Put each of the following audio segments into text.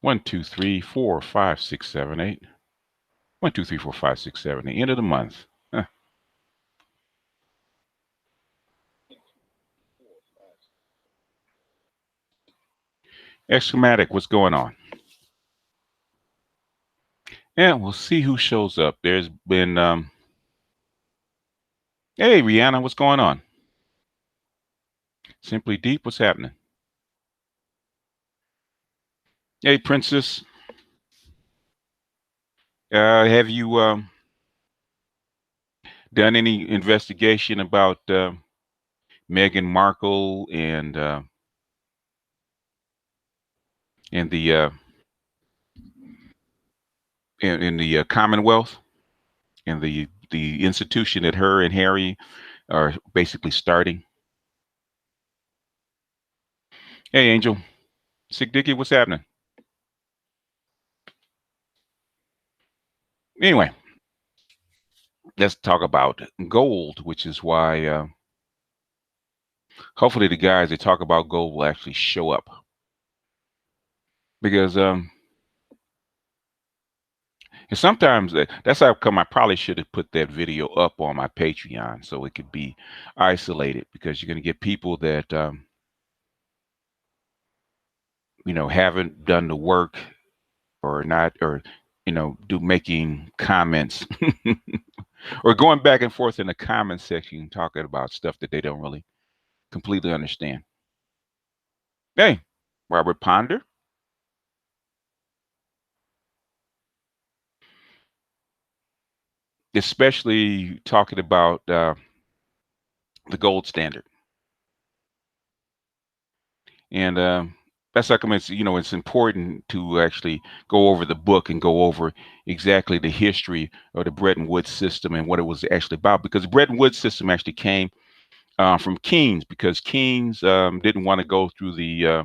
1, 2, 3, 4, 5, 6, 7, 8. 1, 2, 3, 4, 5, 6, 7. The end of the month. Huh. Schematic, what's going on? Yeah, we'll see who shows up. There's been, hey, Rihanna, what's going on? Simply Deep, what's happening? Hey, Princess, have you done any investigation about Meghan Markle and the in the Commonwealth and the institution that her and Harry are basically starting? Hey, Angel, Sick Dicky, what's happening? Anyway, let's talk about gold, which is why hopefully the guys that talk about gold will actually show up because and sometimes that's how come I probably should have put that video up on my Patreon so it could be isolated, because you're going to get people that haven't done the work or not, or do making comments or going back and forth in the comment section talking about stuff that they don't really completely understand. Hey, Robert Ponder. Especially talking about the gold standard. And that's how come it's important to actually go over the book and go over exactly the history of the Bretton Woods system and what it was actually about. Because the Bretton Woods system actually came from Keynes, because Keynes didn't want to go through the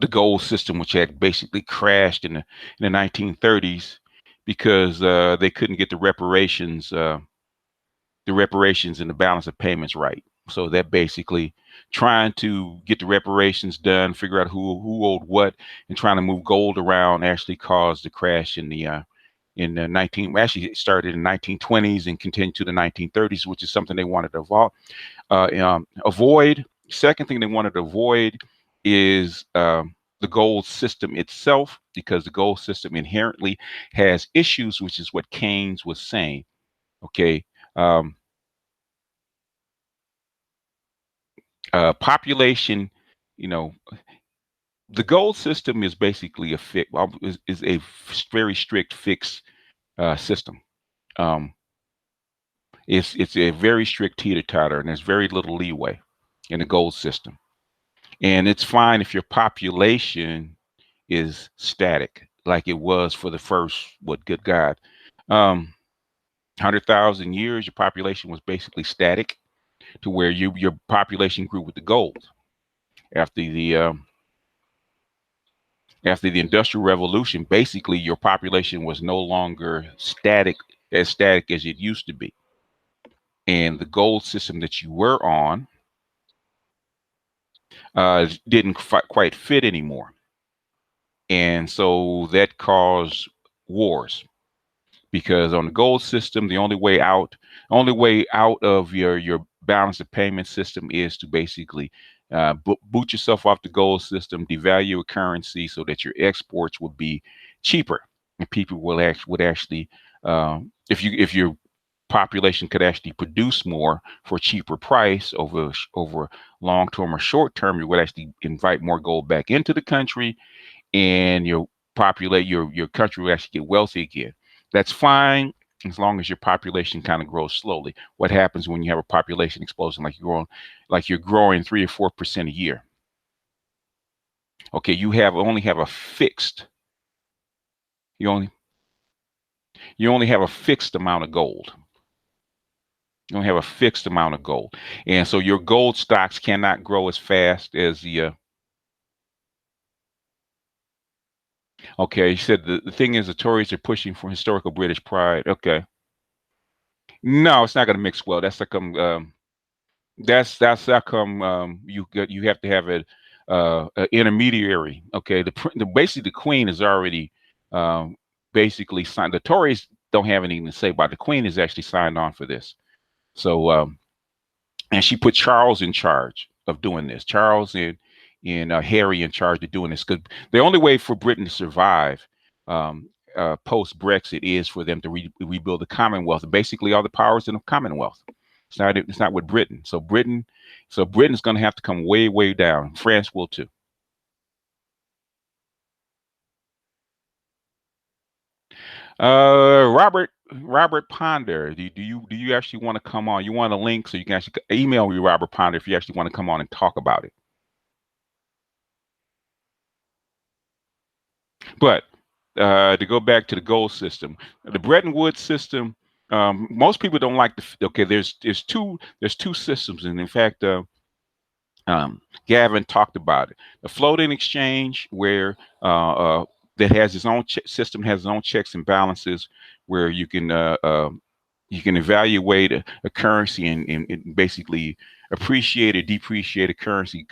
gold system, which had basically crashed in the 1930s, because they couldn't get the reparations and the balance of payments right. So that basically trying to get the reparations done, figure out who owed what, and trying to move gold around actually caused the crash in the 19 actually it started in 1920s and continued to the 1930s, which is something they wanted to avoid. Second thing they wanted to avoid is the gold system itself, because the gold system inherently has issues, which is what Keynes was saying. Okay. Um, Population, you know, the gold system is basically is a very strict fixed system. Um, it's a very strict teeter totter, and there's very little leeway in the gold system. And it's fine if your population is static, like it was for the first, what, good God, 100,000 years, your population was basically static, to where your population grew with the gold. After the after the Industrial Revolution, basically your population was no longer static as it used to be. And the gold system that you were on didn't quite fit anymore. And so that caused wars, because on the gold system, the only way out of your balance of payment system is to basically boot yourself off the gold system, devalue your currency so that your exports would be cheaper, and people would actually, if your population could actually produce more for a cheaper price over long term or short term, you would actually invite more gold back into the country, and your country will actually get wealthy again. That's fine as long as your population kind of grows slowly. What happens when you have a population explosion, like you're growing 3 or 4% a year? Okay, only have a fixed you only you only have a fixed amount of gold. You only have a fixed amount of gold, and so your gold stocks cannot grow as fast as the okay. You said the thing is the Tories are pushing for historical British pride. Okay. No, it's not going to mix well. That's how come. That's how come you have to have intermediary. Okay, basically the queen is already um, basically signed. The Tories don't have anything to say about it. The queen is actually signed on for this. So and she put Charles in charge of doing this. Charles and Harry in charge of doing this, because the only way for Britain to survive um, post Brexit is for them to rebuild the Commonwealth. Basically, all the powers in the Commonwealth. It's not. It's not with Britain. So Britain's going to have to come way, way down. France will too. Robert Ponder. Do you actually want to come on? You want a link so you can actually email me, Robert Ponder, if you actually want to come on and talk about it. But to go back to the gold system, the Bretton Woods system, most people don't like the. Okay, there's two systems, and in fact, Gavin talked about it. The floating exchange, where that has its own system, has its own checks and balances, where you can evaluate a currency and basically appreciate or depreciate a currency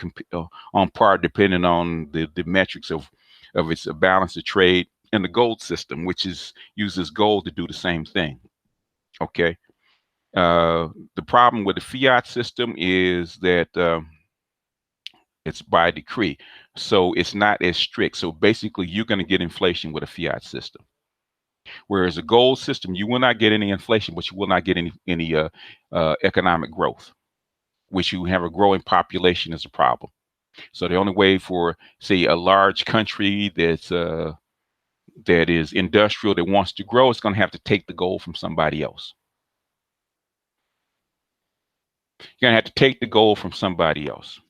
on par, depending on the metrics of its balance of trade, and the gold system, which uses gold to do the same thing. Okay. The problem with the fiat system is that it's by decree, so it's not as strict. So basically, you're going to get inflation with a fiat system. Whereas a gold system, you will not get any inflation, but you will not get any economic growth, which you have a growing population is a problem. So the only way for, say, a large country that is industrial, that wants to grow, is going to have to take the gold from somebody else. You're going to have to take the gold from somebody else.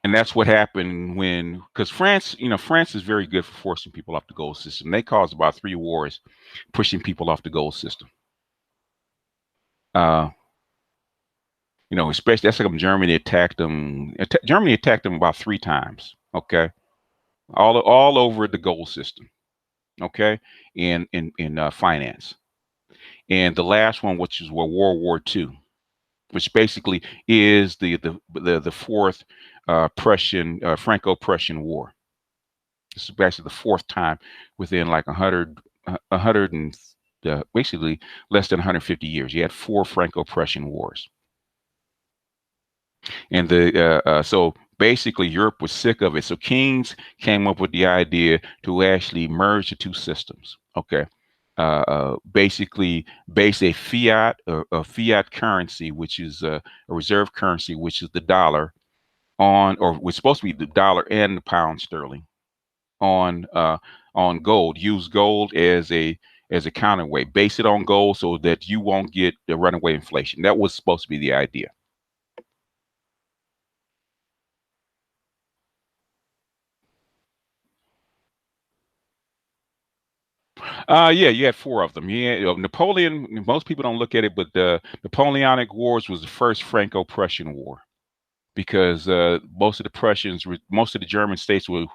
And that's what happened because France is very good for forcing people off the gold system. They caused about 3 wars pushing people off the gold system. Uh, Especially that's like Germany attacked them. Germany attacked them about 3 times. Okay, all over the gold system. Okay, in finance, and the last one, which is World War II, which basically is the fourth Prussian Franco-Prussian War. This is actually the fourth time within like 100 and basically less than 150 years. You had 4 Franco-Prussian wars. And so basically Europe was sick of it. So kings came up with the idea to actually merge the two systems. Okay. Basically base a fiat currency, which is a reserve currency, which is the dollar, or was supposed to be the dollar and the pound sterling, on gold. Use gold as a counterweight. Base it on gold so that you won't get the runaway inflation. That was supposed to be the idea. Yeah, you had 4 of them. Yeah, Napoleon. Most people don't look at it, but the Napoleonic Wars was the first Franco-Prussian War, because most of the German states were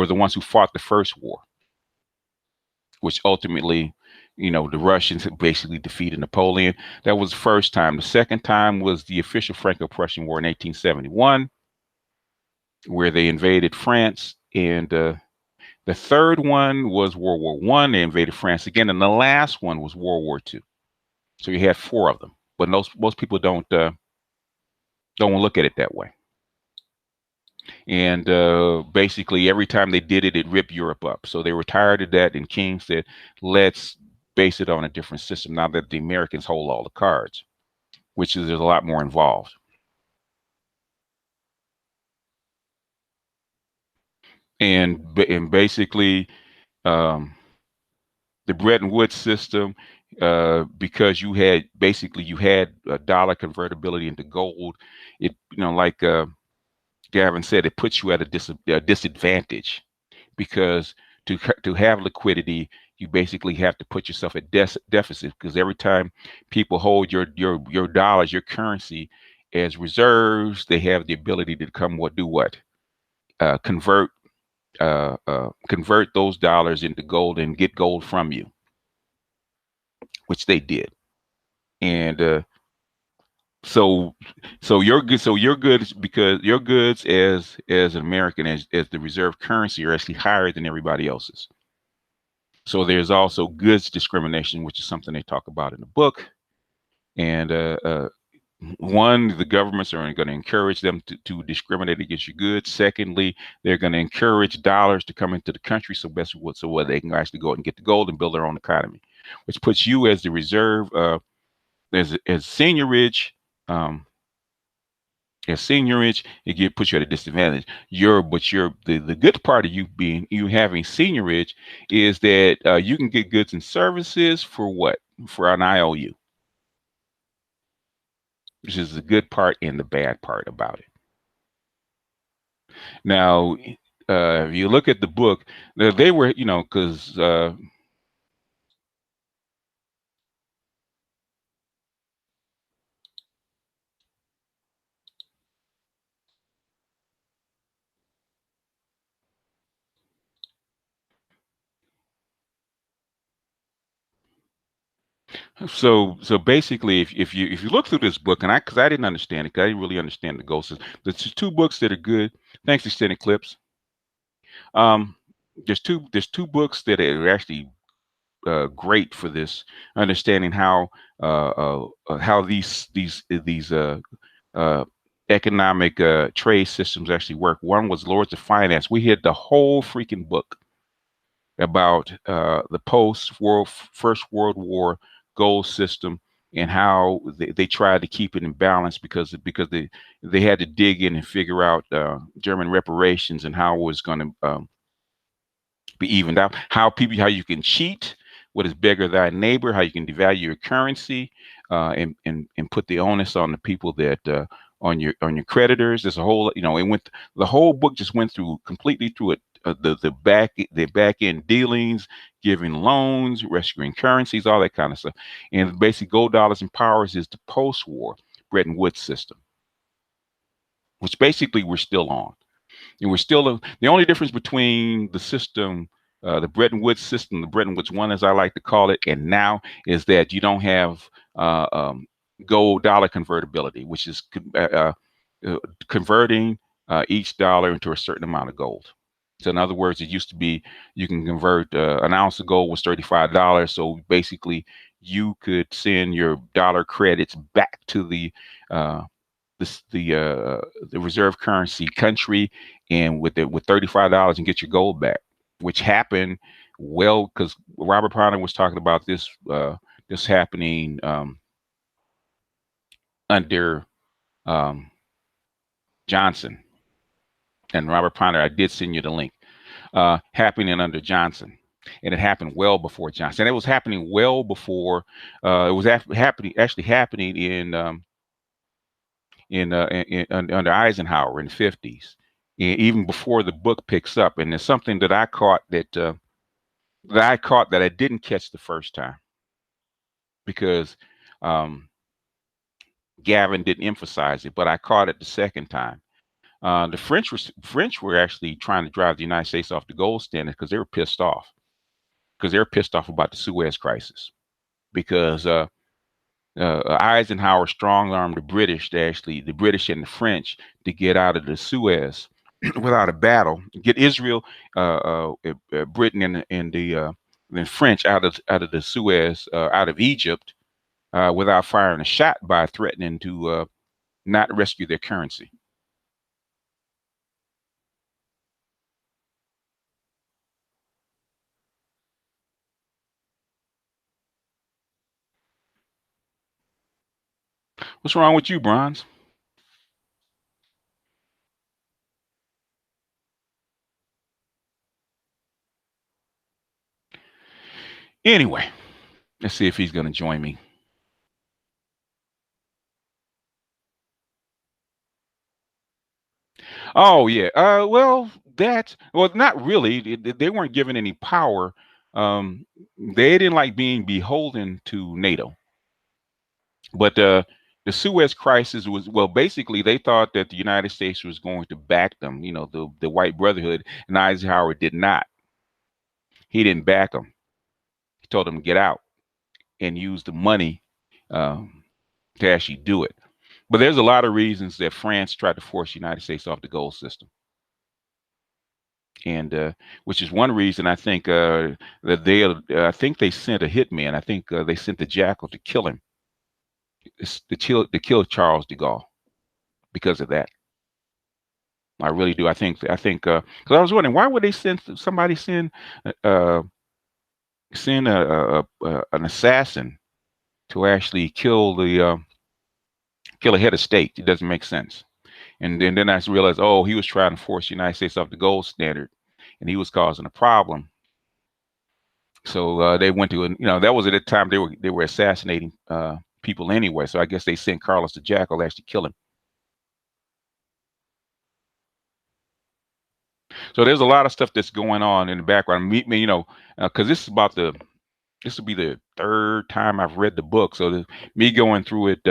the ones who fought the first war, which ultimately, the Russians basically defeated Napoleon. That was the first time. The second time was the official Franco-Prussian War in 1871, where they invaded France, and the third one was World War One. They invaded France again, and the last one was World War II. So you had 4 of them, but most people don't look at it that way. And basically, every time they did it, it ripped Europe up. So they were tired of that, and King said, "Let's base it on a different system now that the Americans hold all the cards," which is there's a lot more involved. And basically, um, the Bretton Woods system, because you had a dollar convertibility into gold. It like Gavin said, it puts you at a disadvantage, because to have liquidity, you basically have to put yourself at deficit, because every time people hold your dollars, your currency, as reserves. They have the ability to come what do what convert convert those dollars into gold and get gold from you, which they did. And so your goods, because your goods as an American, as the reserve currency, are actually higher than everybody else's. So there's also goods discrimination, which is something they talk about in the book. And one, the governments are going to encourage them to discriminate against your goods. Secondly, they're going to encourage dollars to come into the country so what they can actually go out and get the gold and build their own economy, which puts you as the reserve as seniorage. Um, as seniorage, puts you at a disadvantage. The good part of you having seniorage is that you can get goods and services for what? For an IOU, which is the good part and the bad part about it. Now, if you look at the book, they were, because so basically, if you look through this book, and because I didn't understand it, because I didn't really understand the ghosts. There's two books that are good. Thanks, Extended Clips. Um, there's two books that are actually great for this, understanding how these economic trade systems actually work. One was Lords of Finance. We had the whole freaking book about the First World War gold system, and how they tried to keep it in balance because they had to dig in and figure out German reparations and how it was going to be evened out. How you can cheat, what is bigger than neighbor, how you can devalue your currency, and put the onus on the people that on your creditors. There's a whole, the whole book just went through completely through it. The back end dealings, giving loans, rescuing currencies, all that kind of stuff. And basically, gold, dollars, and powers is the post-war Bretton Woods system, which basically we're still on. And we're still the only difference between the system, the Bretton Woods system, the Bretton Woods one, as I like to call it, and now, is that you don't have gold dollar convertibility, which is converting each dollar into a certain amount of gold. So in other words, it used to be you can convert an ounce of gold was $35. So basically, you could send your dollar credits back to uh, the reserve currency country, and with $35 and get your gold back, which happened well because Robert Potter was talking about this happening under um, Johnson. And Robert Potter, I did send you the link. Happening under Johnson, and it happened well before Johnson. It was happening well before it was happening under Eisenhower in the 50s, even before the book picks up. And there's something that I caught that I didn't catch the first time because um, Gavin didn't emphasize it, but I caught it the second time. The French were actually trying to drive the United States off the gold standard because they were pissed off about the Suez crisis, because Eisenhower strong armed the British and the French, to get out of the Suez without a battle, get Israel, Britain, and French out of the Suez, out of Egypt, without firing a shot, by threatening to not rescue their currency. What's wrong with you, Bronze? Anyway, let's see if he's going to join me. Oh yeah. Not really. They weren't given any power. They didn't like being beholden to NATO. But The Suez Crisis was, well, basically they thought that the United States was going to back them, the White Brotherhood, and Eisenhower did not. He didn't back them. He told them to get out and use the money um, to actually do it. But there's a lot of reasons that France tried to force the United States off the gold system, and which is one reason I think that I think they sent a hitman. I think they sent the Jackal to kill him, to kill Charles de Gaulle because of that. I really do. I think because I was wondering why would they send uh, an assassin to actually kill a head of state? It doesn't make sense. And then I realized, oh, he was trying to force the United States off the gold standard, and he was causing a problem. So they went to, that was at the time they were assassinating people anyway. So I guess they sent Carlos the Jackal to actually kill him. So there's a lot of stuff that's going on in the background. Me, because this will be the third time I've read the book. So me going through it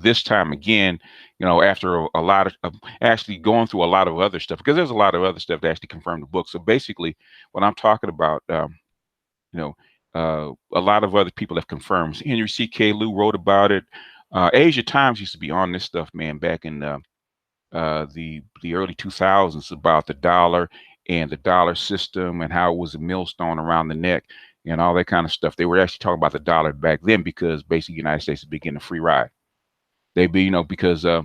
this time again, after a lot of actually going through a lot of other stuff, because there's a lot of other stuff to actually confirm the book. So basically, what I'm talking about, a lot of other people have confirmed. Henry C.K. Lew wrote about it. Asia Times used to be on this stuff, man, back in the early 2000s, about the dollar and the dollar system and how it was a millstone around the neck and all that kind of stuff. They were actually talking about the dollar back then because basically the United States is beginning a free ride. Because the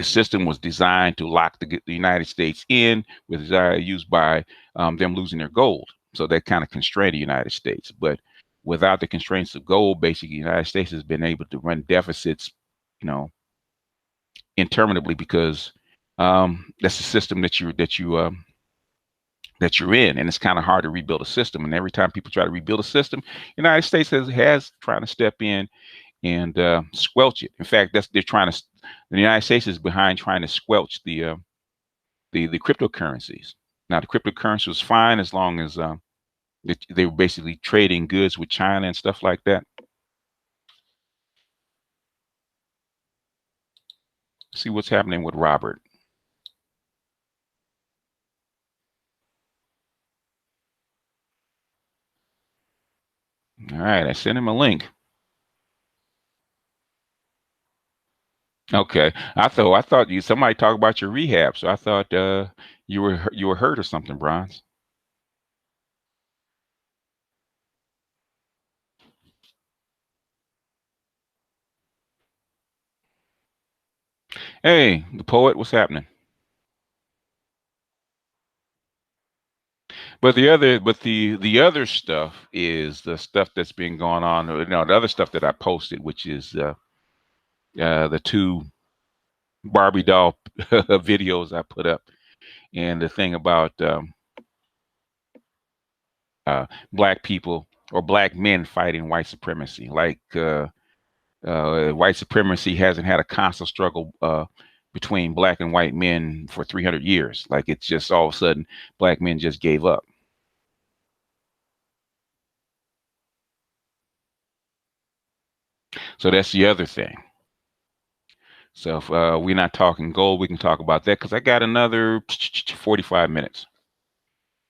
system was designed to lock the United States in, with used by them losing their gold. So that kind of constrained the United States. But without the constraints of gold, basically the United States has been able to run deficits, interminably, because that's the system that you're in, and it's kind of hard to rebuild a system. And every time people try to rebuild a system, United States has trying to step in and squelch it. In fact, the United States is behind trying to squelch the cryptocurrencies. Now, the cryptocurrency was fine as long as they were basically trading goods with China and stuff like that. See what's happening with Robert. All right, I sent him a link. Okay, I thought somebody talked about your rehab, so I thought you were hurt or something, Bronze. Hey, the poet, what's happening? But the other stuff is the stuff that's been going on. The other stuff that I posted, which is the two Barbie doll videos I put up, and the thing about black people or black men fighting white supremacy. Like white supremacy hasn't had a constant struggle between black and white men for 300 years. Like it's just all of a sudden black men just gave up. So that's the other thing. So if we're not talking gold, we can talk about that because I got another 45 minutes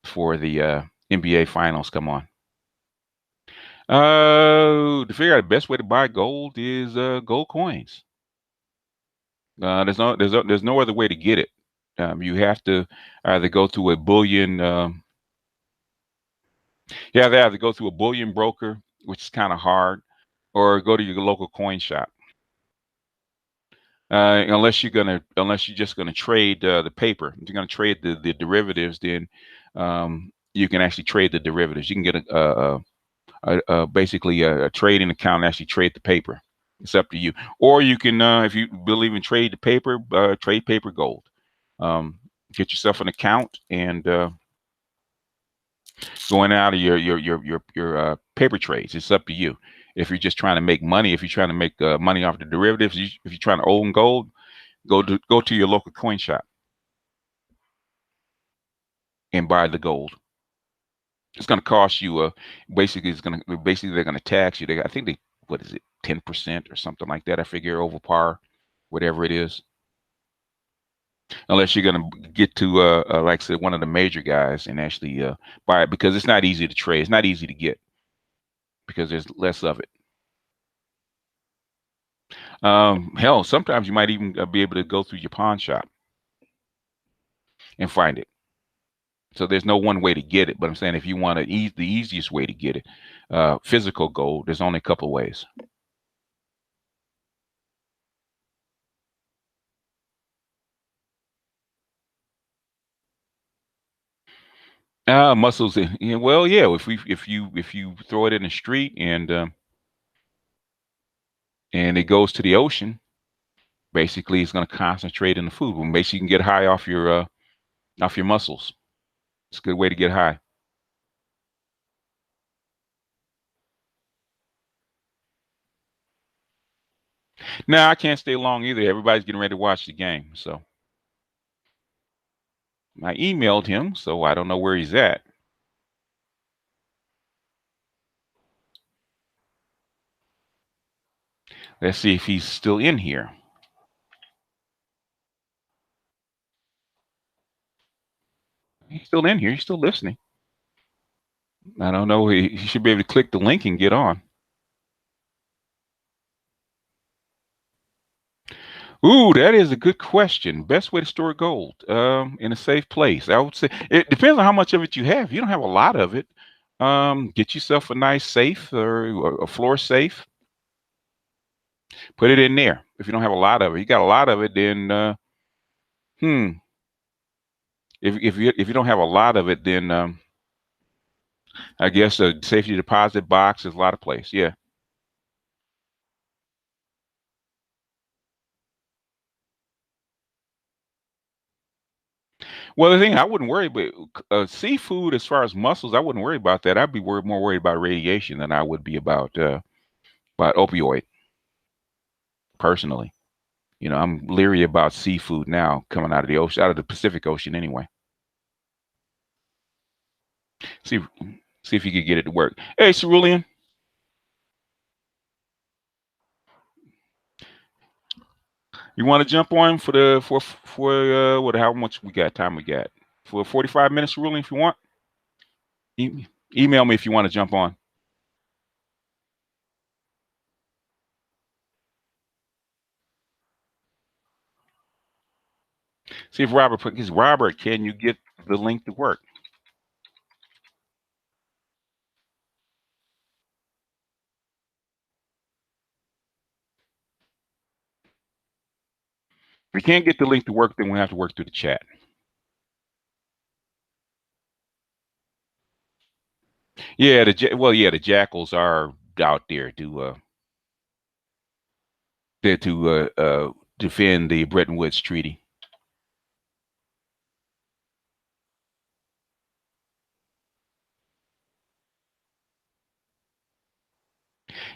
before the NBA finals come on. To figure out the best way to buy gold is gold coins. There's no other way to get it. You have to either go through a bullion. You have to either go through a bullion broker, which is kind of hard, or go to your local coin shop. Unless you're just gonna trade the paper. If you're gonna trade the derivatives, then you can actually trade the derivatives. You can get basically a trading account and actually trade the paper. It's up to you. Or you can, if you believe in trade the paper, trade paper gold. Um, get yourself an account and going out of your paper trades. It's up to you. If you're just trying to make money, if you're trying to make money off the derivatives, if you're trying to own gold, go to your local coin shop and buy the gold. It's going to cost you basically they're going to tax you. I think they, what is it, 10% or something like that. I figure over par, whatever it is. Unless you're going to get to, like I said, one of the major guys and actually buy it, because it's not easy to trade. It's not easy to get because there's less of it. Hell, sometimes you might even be able to go through your pawn shop and find it. So there's no one way to get it. But I'm saying if you want the easiest way to get it, physical gold, there's only a couple of ways. Muscles. Yeah, well, yeah. If you throw it in the street and it goes to the ocean, basically it's going to concentrate in the food. Well, basically you can get high off your muscles. It's a good way to get high. Now I can't stay long either. Everybody's getting ready to watch the game, so I emailed him, so I don't know where he's at. Let's see if he's still in here. He's still in here. He's still listening. I don't know. He should be able to click the link and get on. Ooh, that is a good question. Best way to store gold in a safe place. I would say it depends on how much of it you have. If you don't have a lot of it, get yourself a nice safe or a floor safe. Put it in there. If you don't have a lot of it, you got a lot of it, then hmm. If you don't have a lot of it, then I guess a safety deposit box is a lot of place. Yeah. Well, the thing I wouldn't worry about seafood as far as mussels, I wouldn't worry about that. I'd be more worried about radiation than I would be about opioid personally. You know, I'm leery about seafood now coming out of the ocean, out of the Pacific Ocean anyway. See, see if you could get it to work. Hey, Cerulean, you want to jump on for the for what? How much we got? Time we got for 45 minutes, Cerulean, if you want. Email me if you want to jump on. See if Robert put his Robert. Can you get the link to work? If we can't get the link to work, then we have to work through the chat. Yeah, the jackals are out there to defend the Bretton Woods Treaty.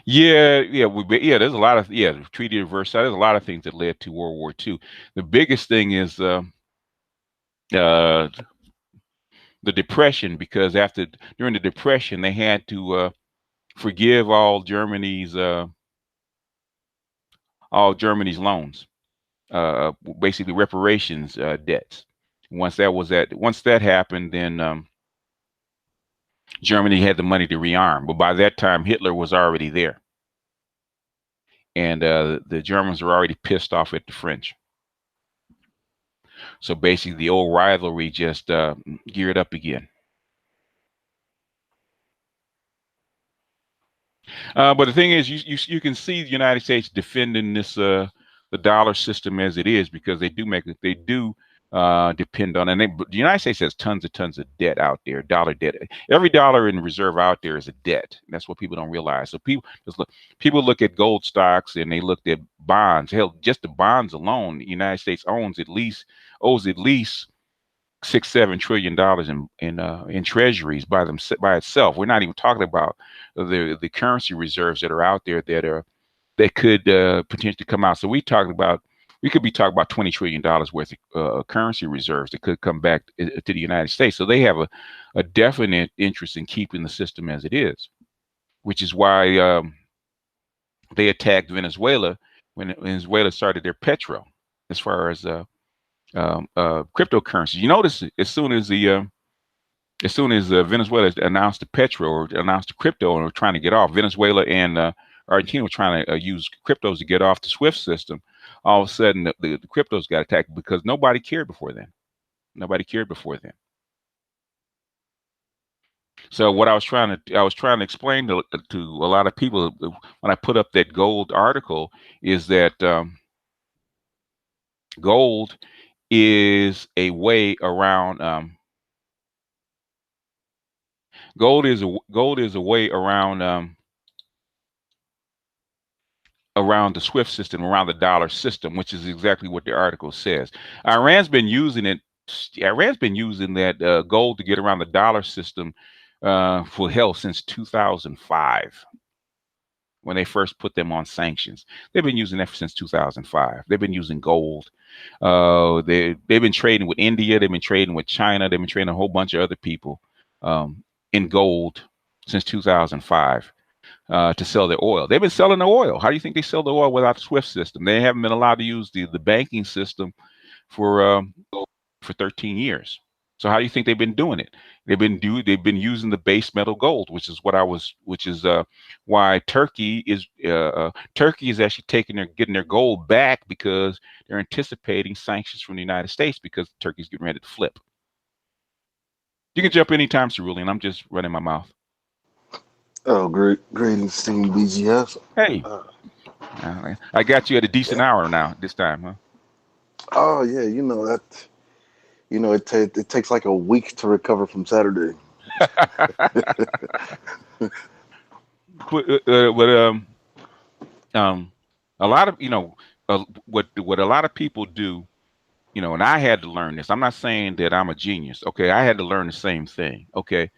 Yeah. There's a lot of the Treaty of Versailles. There's a lot of things that led to World War II. The biggest thing is uh, the Depression, because during the Depression they had to forgive all Germany's loans, basically reparations debts. Once that happened, then Germany had the money to rearm. But by that time, Hitler was already there, and the Germans were already pissed off at the French. So basically, the old rivalry just geared up again. But the thing is, you can see the United States defending this the dollar system as it is, because they do depend on, and the United States has tons of debt out there, dollar debt. Every dollar in reserve out there is a debt. That's what people don't realize. So people look at gold stocks and they looked at bonds. Hell, just the bonds alone, the United States owes at least $6-7 trillion in treasuries by itself. We're not even talking about the currency reserves that are out there that could potentially come out. So we could be talking about $20 trillion worth of currency reserves that could come back to the United States. So they have a definite interest in keeping the system as it is, which is why they attacked Venezuela when Venezuela started their petro, as far as cryptocurrency. You notice as soon as Venezuela announced the petro or announced the crypto and were trying to get off, Venezuela and Argentina were trying to use cryptos to get off the SWIFT system. All of a sudden, the cryptos got attacked because nobody cared before then. Nobody cared before then. So what I was trying to explain to a lot of people when I put up that gold article is that gold is a way around gold is a way around the SWIFT system, around the dollar system, which is exactly what the article says. Iran's been using it. Iran's been using that gold to get around the dollar system for hell since 2005. When they first put them on sanctions, they've been using that since 2005. They've been using gold. They've been trading with India. They've been trading with China. They've been trading a whole bunch of other people in gold since 2005 to sell their oil. They've been selling the oil. How do you think they sell the oil without the SWIFT system? They haven't been allowed to use the banking system for 13 years. So how do you think they've been doing it? They've been using the base metal gold, which is why Turkey is actually getting their gold back because they're anticipating sanctions from the United States because Turkey's getting ready to flip. You can jump anytime, Cerulean. I'm just running my mouth. Oh, greetings, team BGF. Hey, Uh, I got you at a decent yeah. hour now this time, Oh, yeah. You know that. You know it takes like a week to recover from Saturday. huh? but um, a lot of what a lot of people do, and I had to learn this. I'm not saying that I'm a genius. Okay, I had to learn the same thing. Okay,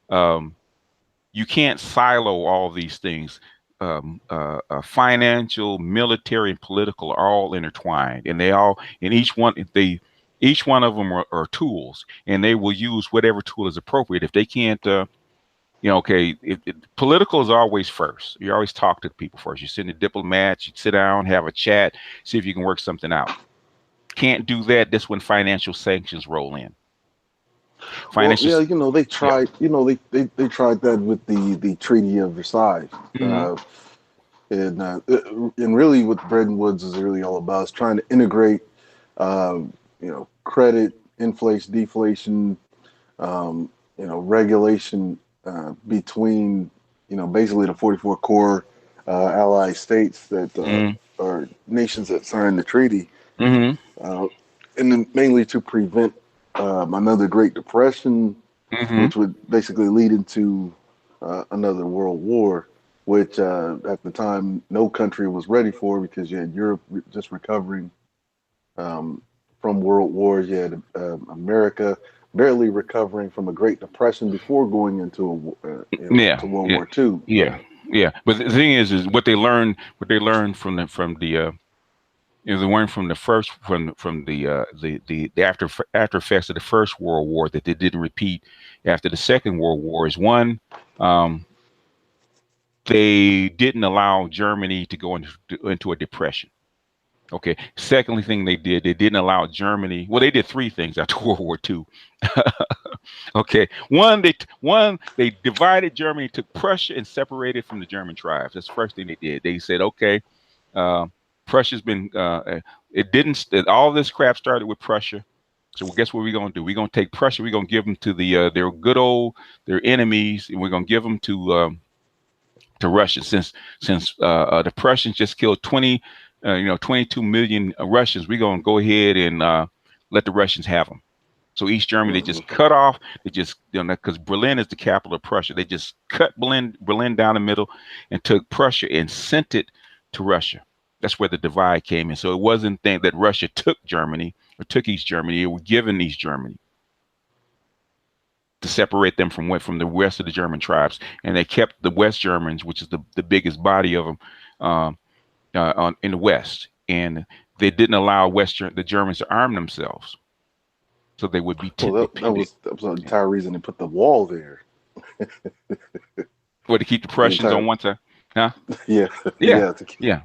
um, you can't silo all these things. Financial, military, and political are all intertwined, and each one of them are tools, and they will use whatever tool is appropriate. If they can't, okay, political is always first. You always talk to the people first. You send the diplomats, you sit down, have a chat, see if you can work something out. Can't do that. That's when financial sanctions roll in. Well, Financial, yeah, you know they yeah. tried. They tried that with the Treaty of Versailles. Hmm. And really what Bretton Woods is really all about is trying to integrate, credit, inflation, deflation, regulation between, basically the 44 core allied states that Hmm. are nations that signed the treaty, Hmm. uh, and then mainly to prevent another Great Depression, Hmm. which would basically lead into another world war, which at the time no country was ready for because you had Europe just recovering um, from world wars. You had America barely recovering from a Great Depression before going into Yeah, to World yeah, War II. yeah, yeah. But the thing is what they learned they learned from the first from the after effects of the First World War that they didn't repeat after the Second World War is one, um, they didn't allow Germany to go into a depression. Okay. Secondly, thing they didn't allow Germany. Well, they did three things after World War II. Okay. One, they divided Germany, took Prussia, and separated from the German tribes. That's the first thing they did. They said, okay, uh, Prussia's been. It didn't. All this crap started with Prussia. So guess what we're gonna do? We're gonna take Prussia. We're gonna give them to their enemies, and we're gonna give them to Russia. Since the Prussians just killed 22 million Russians, we're gonna go ahead and let the Russians have them. So East Germany, they Hmm. just cut off. They just, because Berlin is the capital of Prussia, they just cut Berlin down the middle, and took Prussia and sent it to Russia. That's where the divide came in. So it wasn't that Russia took Germany or took East Germany. It was given East Germany to separate them from the rest of the German tribes, and they kept the West Germans, which is the biggest body of them, um, in the West, and they didn't allow the Germans to arm themselves, so they would be Well, dependent. that was the entire reason they put the wall there. Or to keep the The Prussians entire on one side. Huh? Yeah, Yeah, yeah.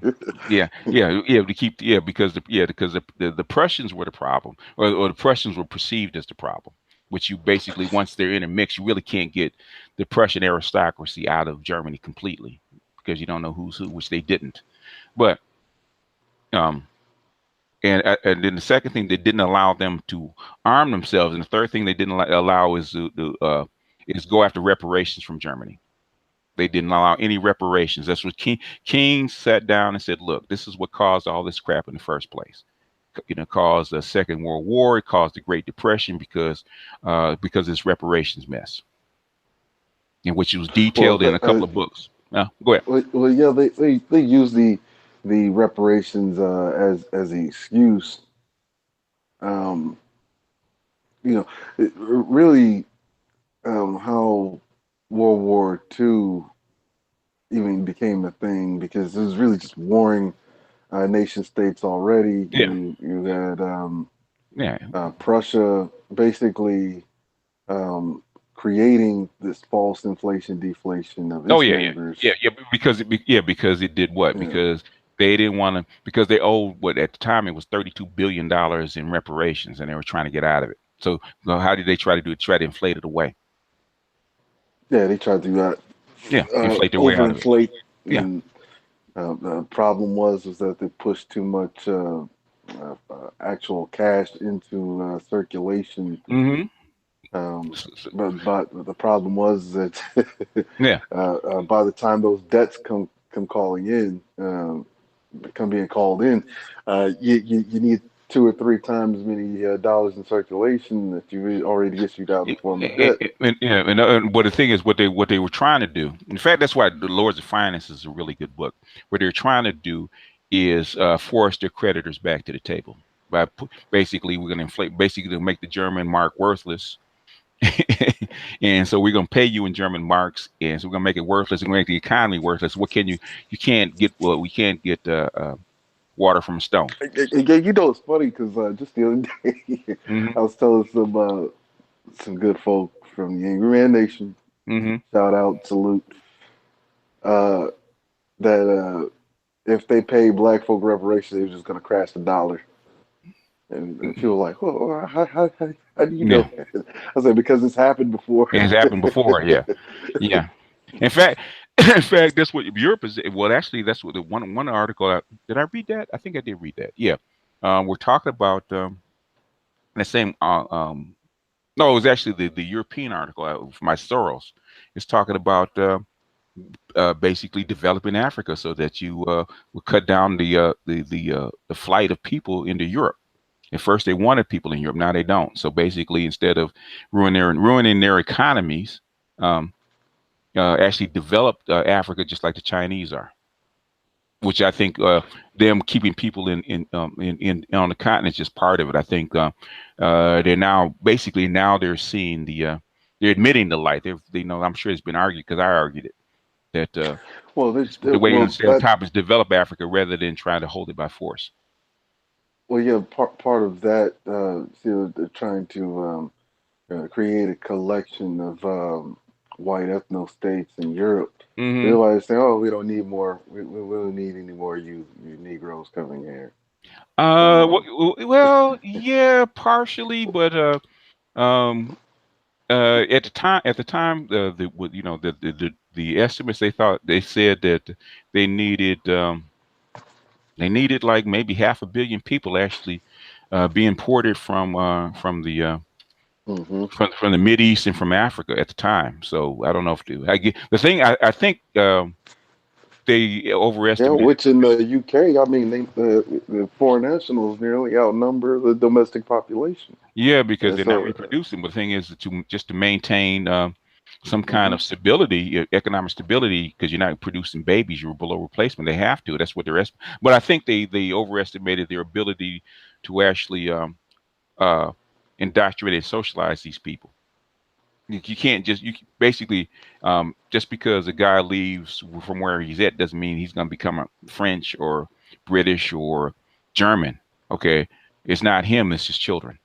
yeah, yeah. To keep, yeah, because the Prussians were the problem, or the Prussians were perceived as the problem. Which you basically, once they're in a mix, you really can't get the Prussian aristocracy out of Germany completely because you don't know who's who, which they didn't. But um, and then the second thing, they didn't allow them to arm themselves, and the third thing they didn't allow is go after reparations from Germany. They didn't allow any reparations. That's what King sat down and said, "Look, this is what caused all this crap in the first place. You know, caused the Second World War. It caused the Great Depression because of this reparations mess, in which it was detailed Well, in a couple of books." Go ahead. yeah, they use the reparations as the excuse. Um, you know, really, how World War II even became a thing because it was really just warring nation states already. Yeah, You had yeah. Prussia basically um, creating this false inflation deflation of Oh its yeah, yeah, yeah, neighbors. yeah. Because it did what? Yeah, Because they didn't want to. Because they owed what at the time it was $32 billion in reparations, and they were trying to get out of it. So how did they try to do it? Try to inflate it away. yeah, they tried to Yeah, inflate their way out of it. overinflate, Yeah. and the problem was that they pushed too much actual cash into circulation. Mm-hmm. Um, but the problem was that Yeah. by the time those debts come calling in, come being called in, you need two or three times as many dollars in circulation that you already issued out in the form of debt. Yeah, but the thing is, what they were trying to do. In fact, that's why the Lords of Finance is a really good book. What they're trying to do is force their creditors back to the table by basically we're going to inflate, basically to make the German mark worthless. And so we're going to pay you in German marks, and so we're going to make it worthless and make the economy worthless. What can you can't get, well, we can't get water from a stone. Yeah, it's funny because just the other day Hmm. I was telling some good folk from the Angry Man Nation, Hmm. shout out, salute, uh, that if they pay black folk reparations, they were just gonna crash the dollar. And people were like, well, how do you know Yeah, that? I said, because it's happened before. it has happened before. Yeah, yeah. In fact, in fact, that's what Europe is. Well, actually, that's what the one article. Did I read that? I think I did read that. Yeah, we're talking about the same. No, it was actually the European article from my Soros. It's talking about basically developing Africa so that you will cut down the flight of people into Europe. At first, they wanted people in Europe. Now they don't. So basically, instead of ruining their economies, um, actually developed Africa just like the Chinese are, which I think them keeping people in on the continent is just part of it. I think they're now basically now they're seeing they're admitting the light. They know, I'm sure it's been argued because I argued it that Well, the way you well stay on that top is develop Africa rather than trying to hold it by force. well yeah part of that. See, they're trying to create a collection of white ethno states in Europe. Hmm. Everybody's saying, "Oh, we don't need more. We don't need any more you Negroes coming here." Um, Well, yeah, partially, but um, at the time, the estimates they said that they needed they needed like maybe half a billion people actually being ported hmm from the Mid East and from Africa at the time. So I don't know if I get the thing. I think they Yeah, overestimated. which in the UK, I mean, the foreign nationals nearly outnumber the domestic population. Yeah, because And they're not so, reproducing. But the thing is to just to maintain some kind mhm. of stability, economic stability, because you're not producing babies, you're below replacement. They have to. That's what they're. But I think they overestimated their ability to actually uh, indoctrinate and socialize these people. You can't just basically just because a guy leaves from where he's at doesn't mean he's going to become a French or British or German. Okay, it's not him; it's his children.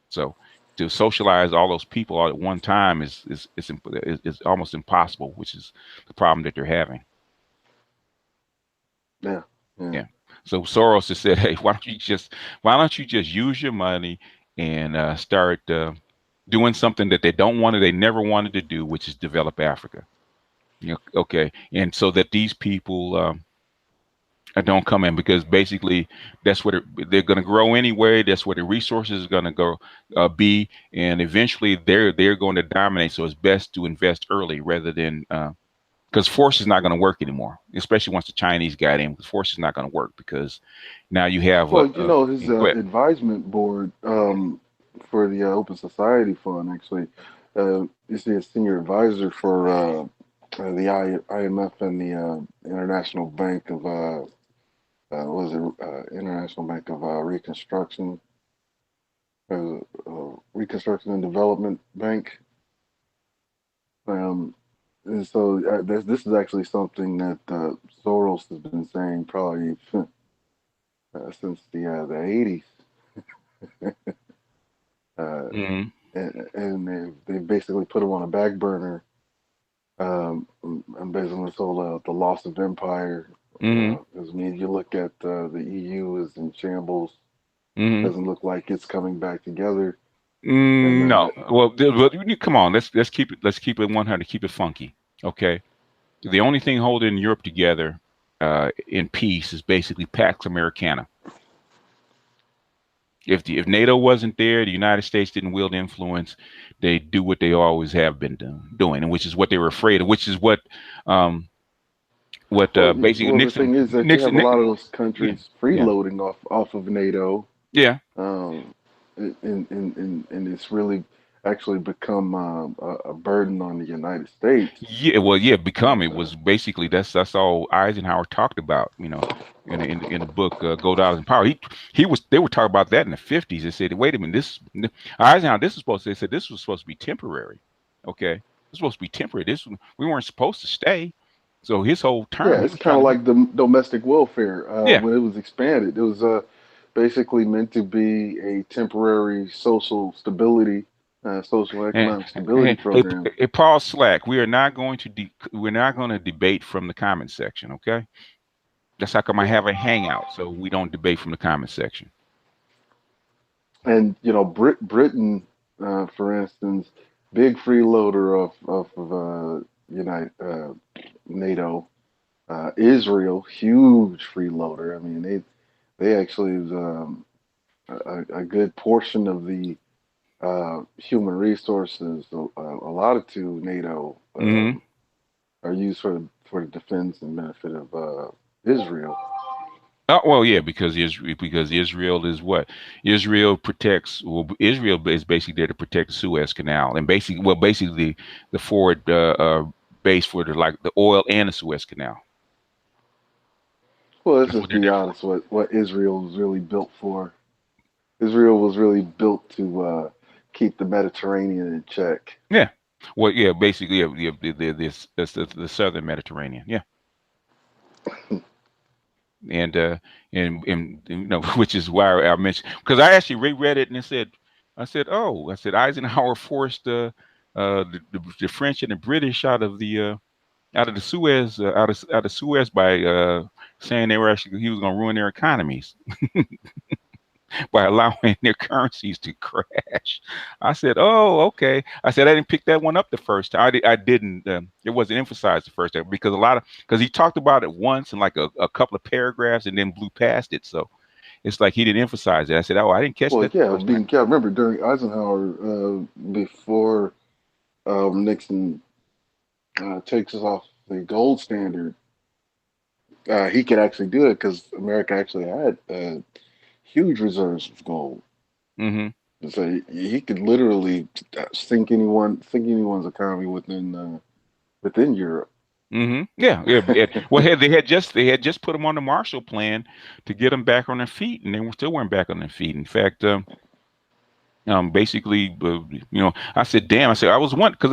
So to socialize all those people all at one time is almost impossible, which is the problem that they're having. Yeah. Yeah. Yeah. So Soros has said, hey, why don't you just use your money and start doing something that they never wanted to do, which is develop Africa. You know, okay, and so that these people don't come in because basically that's what they're going to grow anyway. That's where the resources are going to go be, and eventually they're going to dominate. So it's best to invest early rather than because force is not going to work anymore, especially once the Chinese got in. Force is not going to work because now you have Well, you know, his go ahead. advisement board for the Open Society Fund, actually, is the senior advisor for the IMF and the International Bank of, what is it, International Bank of Reconstruction and Development Bank. Um, and so this is actually something that Soros has been saying probably since the 80s. Uh, Hmm. and they basically put him on a back burner. And based on this whole the loss of empire, Hmm. because I mean, you look at the EU is in shambles. Hmm. Doesn't look like it's coming back together. And No, well, come on. Let's keep it 100. Keep it funky. Okay. The only thing holding Europe together in peace is basically Pax Americana. If NATO wasn't there, the United States didn't wield influence. They do what they always have been doing, and which is what they were afraid of. Which is um, what basically well, the thing is that you have a lot of those Yeah, countries yeah, freeloading off of NATO, yeah. um, and it's really actually become a burden on the United States. Yeah, well, yeah, become And it was basically that's all Eisenhower talked about, in the book Gold Dollars and Power. He was they were talking about that in the 50s. They said, wait a minute, Eisenhower, this is supposed to, they said this was supposed to be temporary. Okay, it's supposed to be temporary. We weren't supposed to stay. So his whole term, yeah, he it's was kind trying of to get, like the domestic welfare yeah, when it was expanded. It was basically meant to be a temporary social stability, social and economic stability program. hey, Paul Slack, we're not going to debate from the comment section. Okay, that's how come I have a hangout, so we don't debate from the comment section. And you know, Britain, for instance, big freeloader of United NATO. Israel, huge freeloader. I mean, they actually was a good portion of the human resources allotted to NATO Hmm. are used for the defense and benefit of Israel. Oh, well, yeah, because Israel is what Israel protects. Well, Israel is basically there to protect the Suez Canal, and basically the forward base for the oil and the Suez Canal. Well, let's That's what just they're be there for. honest. What Israel was really built for. Israel was really built to keep the Mediterranean in check. Yeah. Well, yeah, basically, yeah, the southern Mediterranean. Yeah, and which is why I mentioned because I actually reread it and I said Eisenhower forced the French and the British out of the Suez out of Suez by saying he was going to ruin their economies by allowing their currencies to crash. I said, "Oh, okay." I said, "I didn't pick that one up the first time. I didn't. It wasn't emphasized the first time because because he talked about it once in like a couple of paragraphs and then blew past it. So it's like he didn't emphasize it. I said, "Oh, I didn't catch Well, that the yeah, first time." being, yeah, I remember during Eisenhower, before Nixon takes us off the gold standard, he could actually do it because America actually had huge reserves of gold. Mm-hmm. So he could literally sink anyone's economy within Europe. Mm-hmm. Yeah, yeah. Well, they had just put them on the Marshall Plan to get them back on their feet, and they were still weren't back on their feet. In fact, basically, I said, "Damn!" I said, "I was wondering because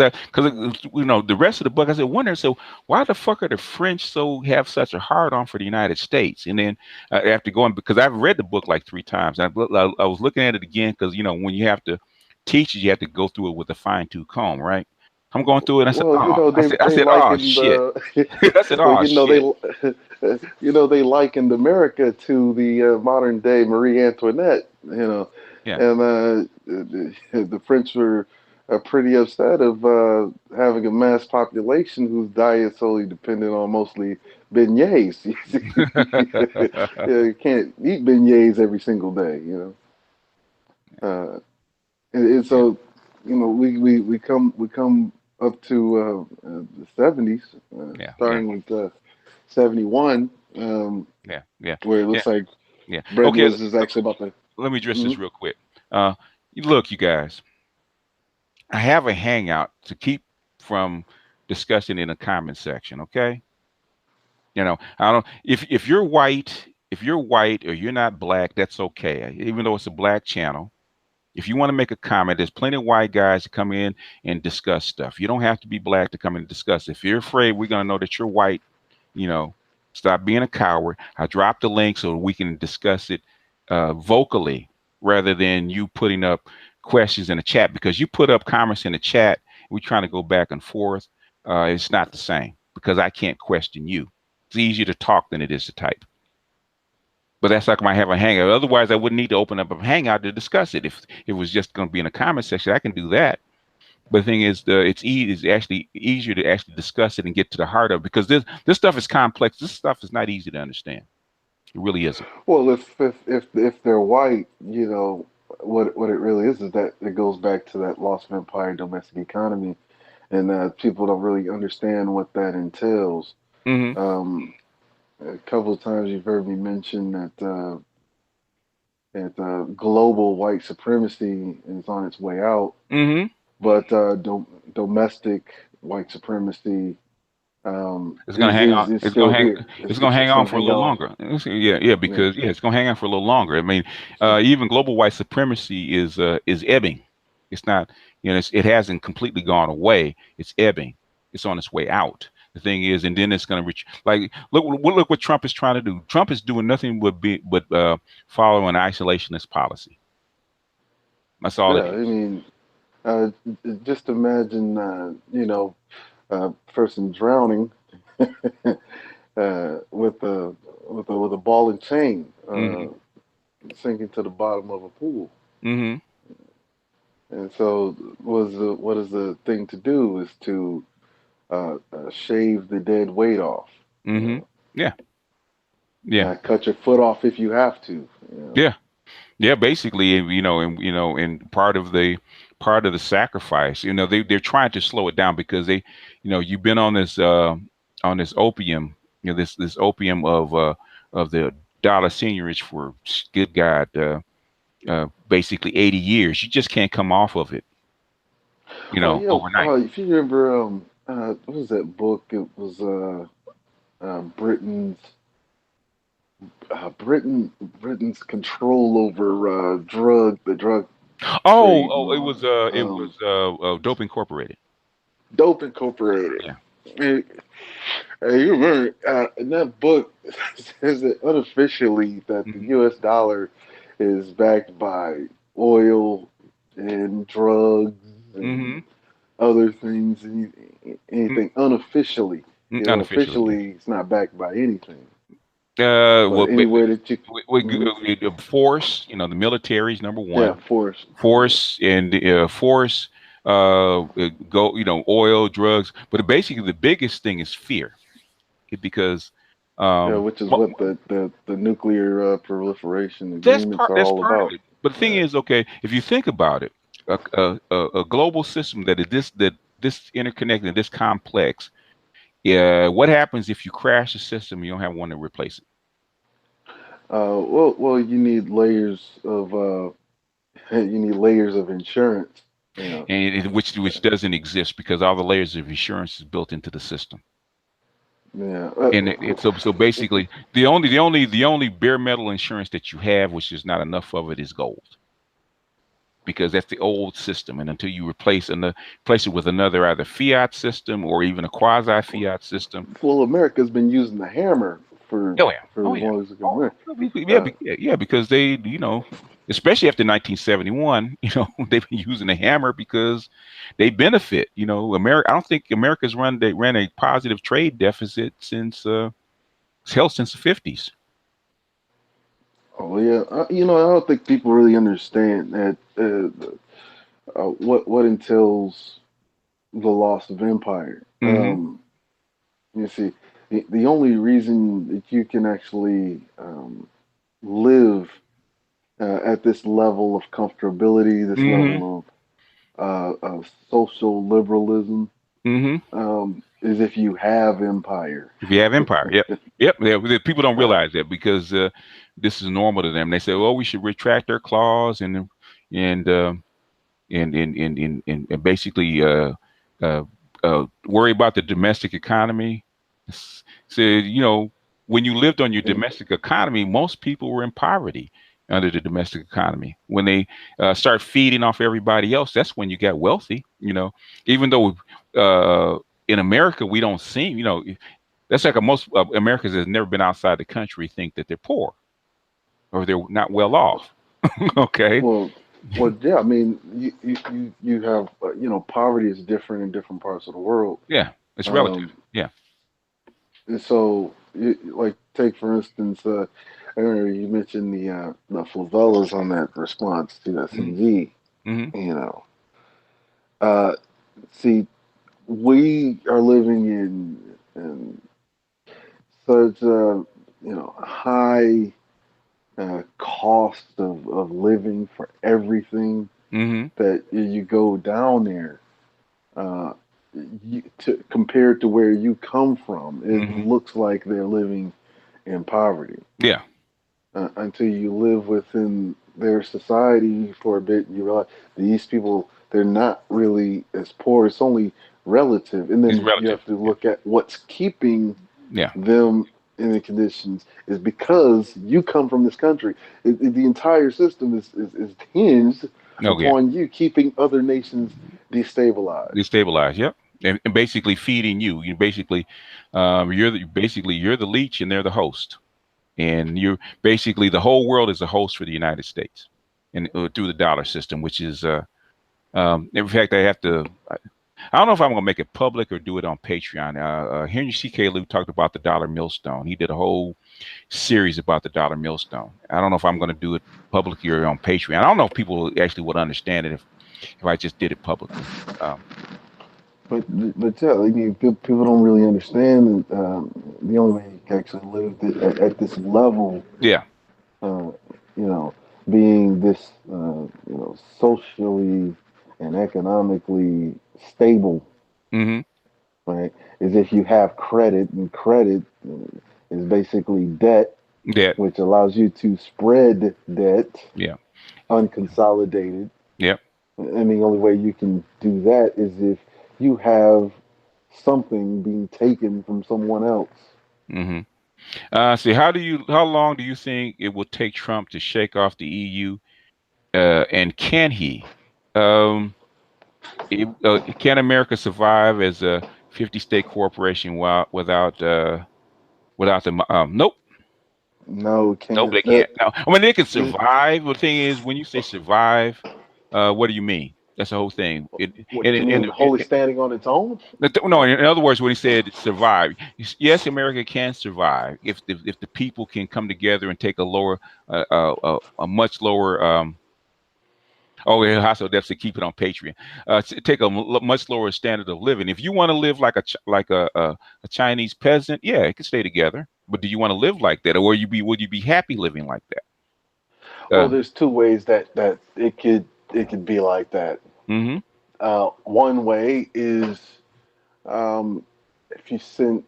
the rest of the book." I said, "Wondering, so why the fuck are the French so have such a hard on for the United States?" And then after going because I've read the book like 3 times, I was looking at it again because when you have to teach it, you have to go through it with a fine tooth comb, right? I'm going through it. And I said, Well, oh, I they said, oh likened shit. I said, well, oh shit. they likened America to the modern day Marie Antoinette. Yeah. And the French were pretty upset of having a mass population whose diet solely depended on mostly beignets. You can't eat beignets every single day. And Yeah. so, we come up to the 70s, Yeah. Yeah. starting with 71, Yeah. Yeah. where it Yeah. looks like Yeah. bread Okay. was just actually about to. Let me address this Mhm. real quick. Uh, look, you guys, I have a hangout to keep from discussing in the comment section. Okay. I don't. If you're white, or you're not black, that's okay. Even though it's a black channel. If you want to make a comment, there's plenty of white guys to come in and discuss stuff. You don't have to be black to come in and discuss. If you're afraid we're going to know that you're white, you know, stop being a coward. I dropped the link so we can discuss it vocally rather than you putting up questions in the chat, because you put up comments in the chat. We're trying to go back and forth. It's not the same because I can't question you. It's easier to talk than it is to type. But that's like I have a hangout. Otherwise, I wouldn't need to open up a hangout to discuss it. If it was just going to be in a comment section, I can do that. But the thing is, it's actually easier to actually discuss it and get to the heart of it, because this stuff is complex. This stuff is not easy to understand. It really isn't. Well, if they're white, what it really is that it goes back to that loss of empire domestic economy, and people don't really understand what that entails. Mm-hmm. Um, a couple of times you've heard me mention that global white supremacy is on its way out, Mm-hmm. but domestic white supremacy It's gonna hang on. is It's gonna still hang. here. It's gonna hang It's on going to for a hang little on. longer. Yeah, yeah, Yeah. because it's gonna hang on for a little longer. I mean, So, even global white supremacy is ebbing. It's not, it hasn't completely gone away. It's ebbing. It's on its way out. The thing is, and then it's gonna reach. Like, look what Trump is trying to do. Trump is doing nothing but follow an isolationist policy. That's all it yeah, I is. mean, uh, just imagine, a person drowning with a ball and chain Mm-hmm. sinking to the bottom of a pool. Mm-hmm. And so, what is the thing to do is to shave the dead weight off. You Mm-hmm. know, Yeah. Yeah. cut your foot off if you have to. Yeah. Yeah, basically, and part of the sacrifice, they're trying to slow it down because you've been on this opium, this opium of the dollar seniorage for, good God, basically 80 years. You just can't come off of it, Oh yeah. overnight. If you remember, what was that book? It was Britain's Britain's control over the drug trade, Oh, it was Dope Incorporated. Dope Incorporated. Yeah. Hey, you remember in that book says that unofficially that the Hmm. U.S. dollar is backed by oil and drugs and Hmm. other things, anything unofficially. Unofficially, yeah. Officially, it's not backed by anything. But Well, anywhere that you, mhm, force, the military is number yeah, one. force, yeah, Force and force, go, oil, drugs. But basically, the biggest thing is fear, because yeah, um, which is mo- what the nuclear proliferation that's agreements part are that's all part of about. it. But the thing Yeah. is, okay, if you think about it, a global system that this interconnected, this complex. Yeah, what happens if you crash the system? And you don't have one to replace it, You need layers of you need layers of insurance. Yeah, and which doesn't exist because all the layers of insurance is built into the system. yeah. And so basically, the only bare metal insurance that you have, which is not enough of it, is gold, because that's the old system. And until you replace it with another, either fiat system or even a quasi fiat system. Well, America's been using the hammer Oh yeah, for oh as yeah, long as it can oh remember. yeah, Uh, yeah, because they. especially after 1971. They've been using the hammer because they benefit. America. I don't think America's ran a positive trade deficit since hell since the 50s. Oh yeah, I don't think people really understand that what entails the loss of empire. Mm-hmm. You see, the only reason that you can actually live at this level of comfortability, this Mm-hmm. level of social liberalism, Mm-hmm. is if you have empire. If you have empire, yep, yep. People don't Uh, realize that because this is normal to them. They say, "Oh, we should retract our clause and and basically worry about the domestic economy." Said, when you lived on your domestic economy, most people were in poverty under the domestic economy. When they start feeding off everybody else, that's when you got wealthy. Even though in America we don't seem, that's like most Americans that have never been outside the country think that they're poor or they're not well off. Okay. well, well, yeah. I mean, you have poverty is different in different parts of the world. Yeah, it's relative. Um, Yeah. and so, like, take for instance, I remember you mentioned the favelas on that response to Hmm. SNG. Hmm. You know, uh, see, we are living in such a high cost of living for everything Hmm. that you go down there uh, compared to where you come from, it Hmm. looks like they're living in poverty. Yeah. Until you live within their society for a bit, you realize these people, they're not really as poor. It's only relative. And It's then you relative. have to Yeah. look at what's keeping Yeah. them in the conditions is because you come from this country. The entire system is hinged Oh yeah. upon you keeping other nations destabilized. Destabilize. Yep. And basically feeding you. You basically, you're the leech and they're the host. And you're basically the whole world is a host for the United States, and through the dollar system, which is in fact, I have to. I don't know if I'm going to make it public or do it on Patreon. Henry C.K. Lou talked about the dollar millstone. He did a whole series about the dollar millstone. I don't know if I'm going to do it publicly or on Patreon. I don't know if people actually would understand it if I just did it publicly. Um, But yeah, I mean, people don't really understand the only way you can actually live at this level, yeah. uh, you know, being this, socially and economically stable, Hmm. right, is if you have credit, and credit is basically debt, Yeah. which allows you to spread debt Yeah. unconsolidated. Yeah. And the only way you can do that is if you have something being taken from someone else. Hmm. See, how long do you think it will take Trump to shake off the EU? And can he? Um, can America survive as a 50-state corporation without the nope, No, nope, can't. they can't. No, I mean they can survive. The thing is, when you say survive, what do you mean? That's the whole thing. What you mean, wholly standing on its own? No, in other words, when he said survive, yes, America can survive if the people can come together and take a much lower oh, yeah, household deficit. Keep it on Patreon. Take a much lower standard of living. If you want to live like a Chinese peasant, yeah, it can stay together. But do you want to live like that, or would you be happy living like that? Well, there's two ways that it could be like that. Mm-hmm. One way is um, if you sent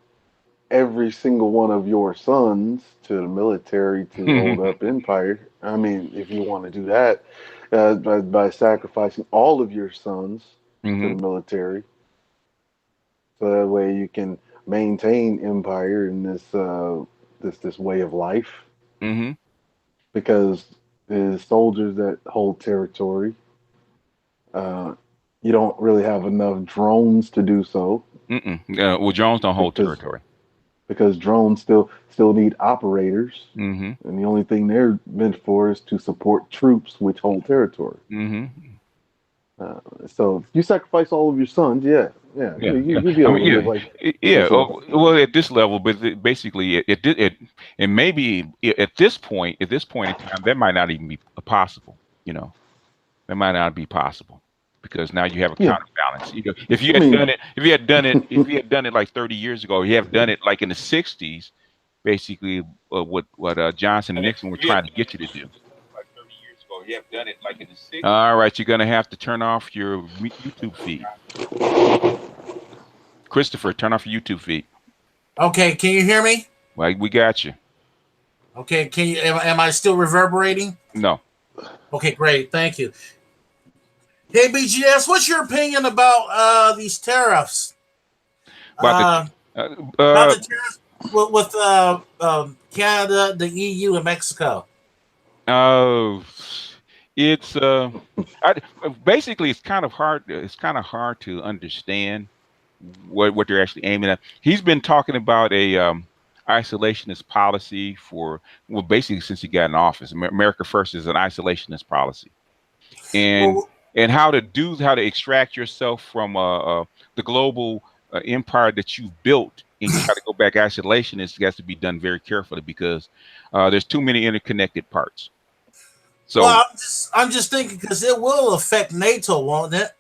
every single one of your sons to the military to hold up empire. I mean, if you want to do that, by sacrificing all of your sons to the Mm-hmm. military, so that way you can maintain empire in this way of life. Mm-hmm. Because the soldiers that hold territory, uh, you don't really have enough drones to do so Mm-mm. Well, Jones don't hold because territory. because drones still need operators, Mm-hmm. and the only thing they're meant for is to support troops which hold territory. Mm-hmm. So if you sacrifice all of your sons, yeah, yeah, Yeah, yeah. you'll be I able mean, to live yeah, like yeah. yourself. Well, at this level, but basically, and maybe at this point in time, that might not even be possible. You know, that might not be possible because now you have a Yeah, counterbalance. You know, if you I had mean, done it, if you had done it like 30 years ago, you have done it like in the 60s, basically, what Johnson and Nixon were trying to get you to do. Like 30 years ago, you have done it like in the 60s. All right, you're gonna have to turn off your YouTube feed. Christopher, turn off your YouTube feed. Okay, can you hear me? Like we got you. Okay, can you? Am I still reverberating? No, Okay, great, thank you. Hey, BGS, what's your opinion about these tariffs? about the Uh, uh, about uh, the tariffs with Canada, the EU, and Mexico. uh it's I, basically it's kind of hard. It's kind of hard to understand what they're actually aiming at. He's been talking about a isolationist policy for well, basically since he got in office. America First is an isolationist policy, and Well, how to extract yourself from the global empire that you've built and try to go back isolationist has to be done very carefully because there's too many interconnected parts. So I'm just thinking because it will affect NATO, won't it?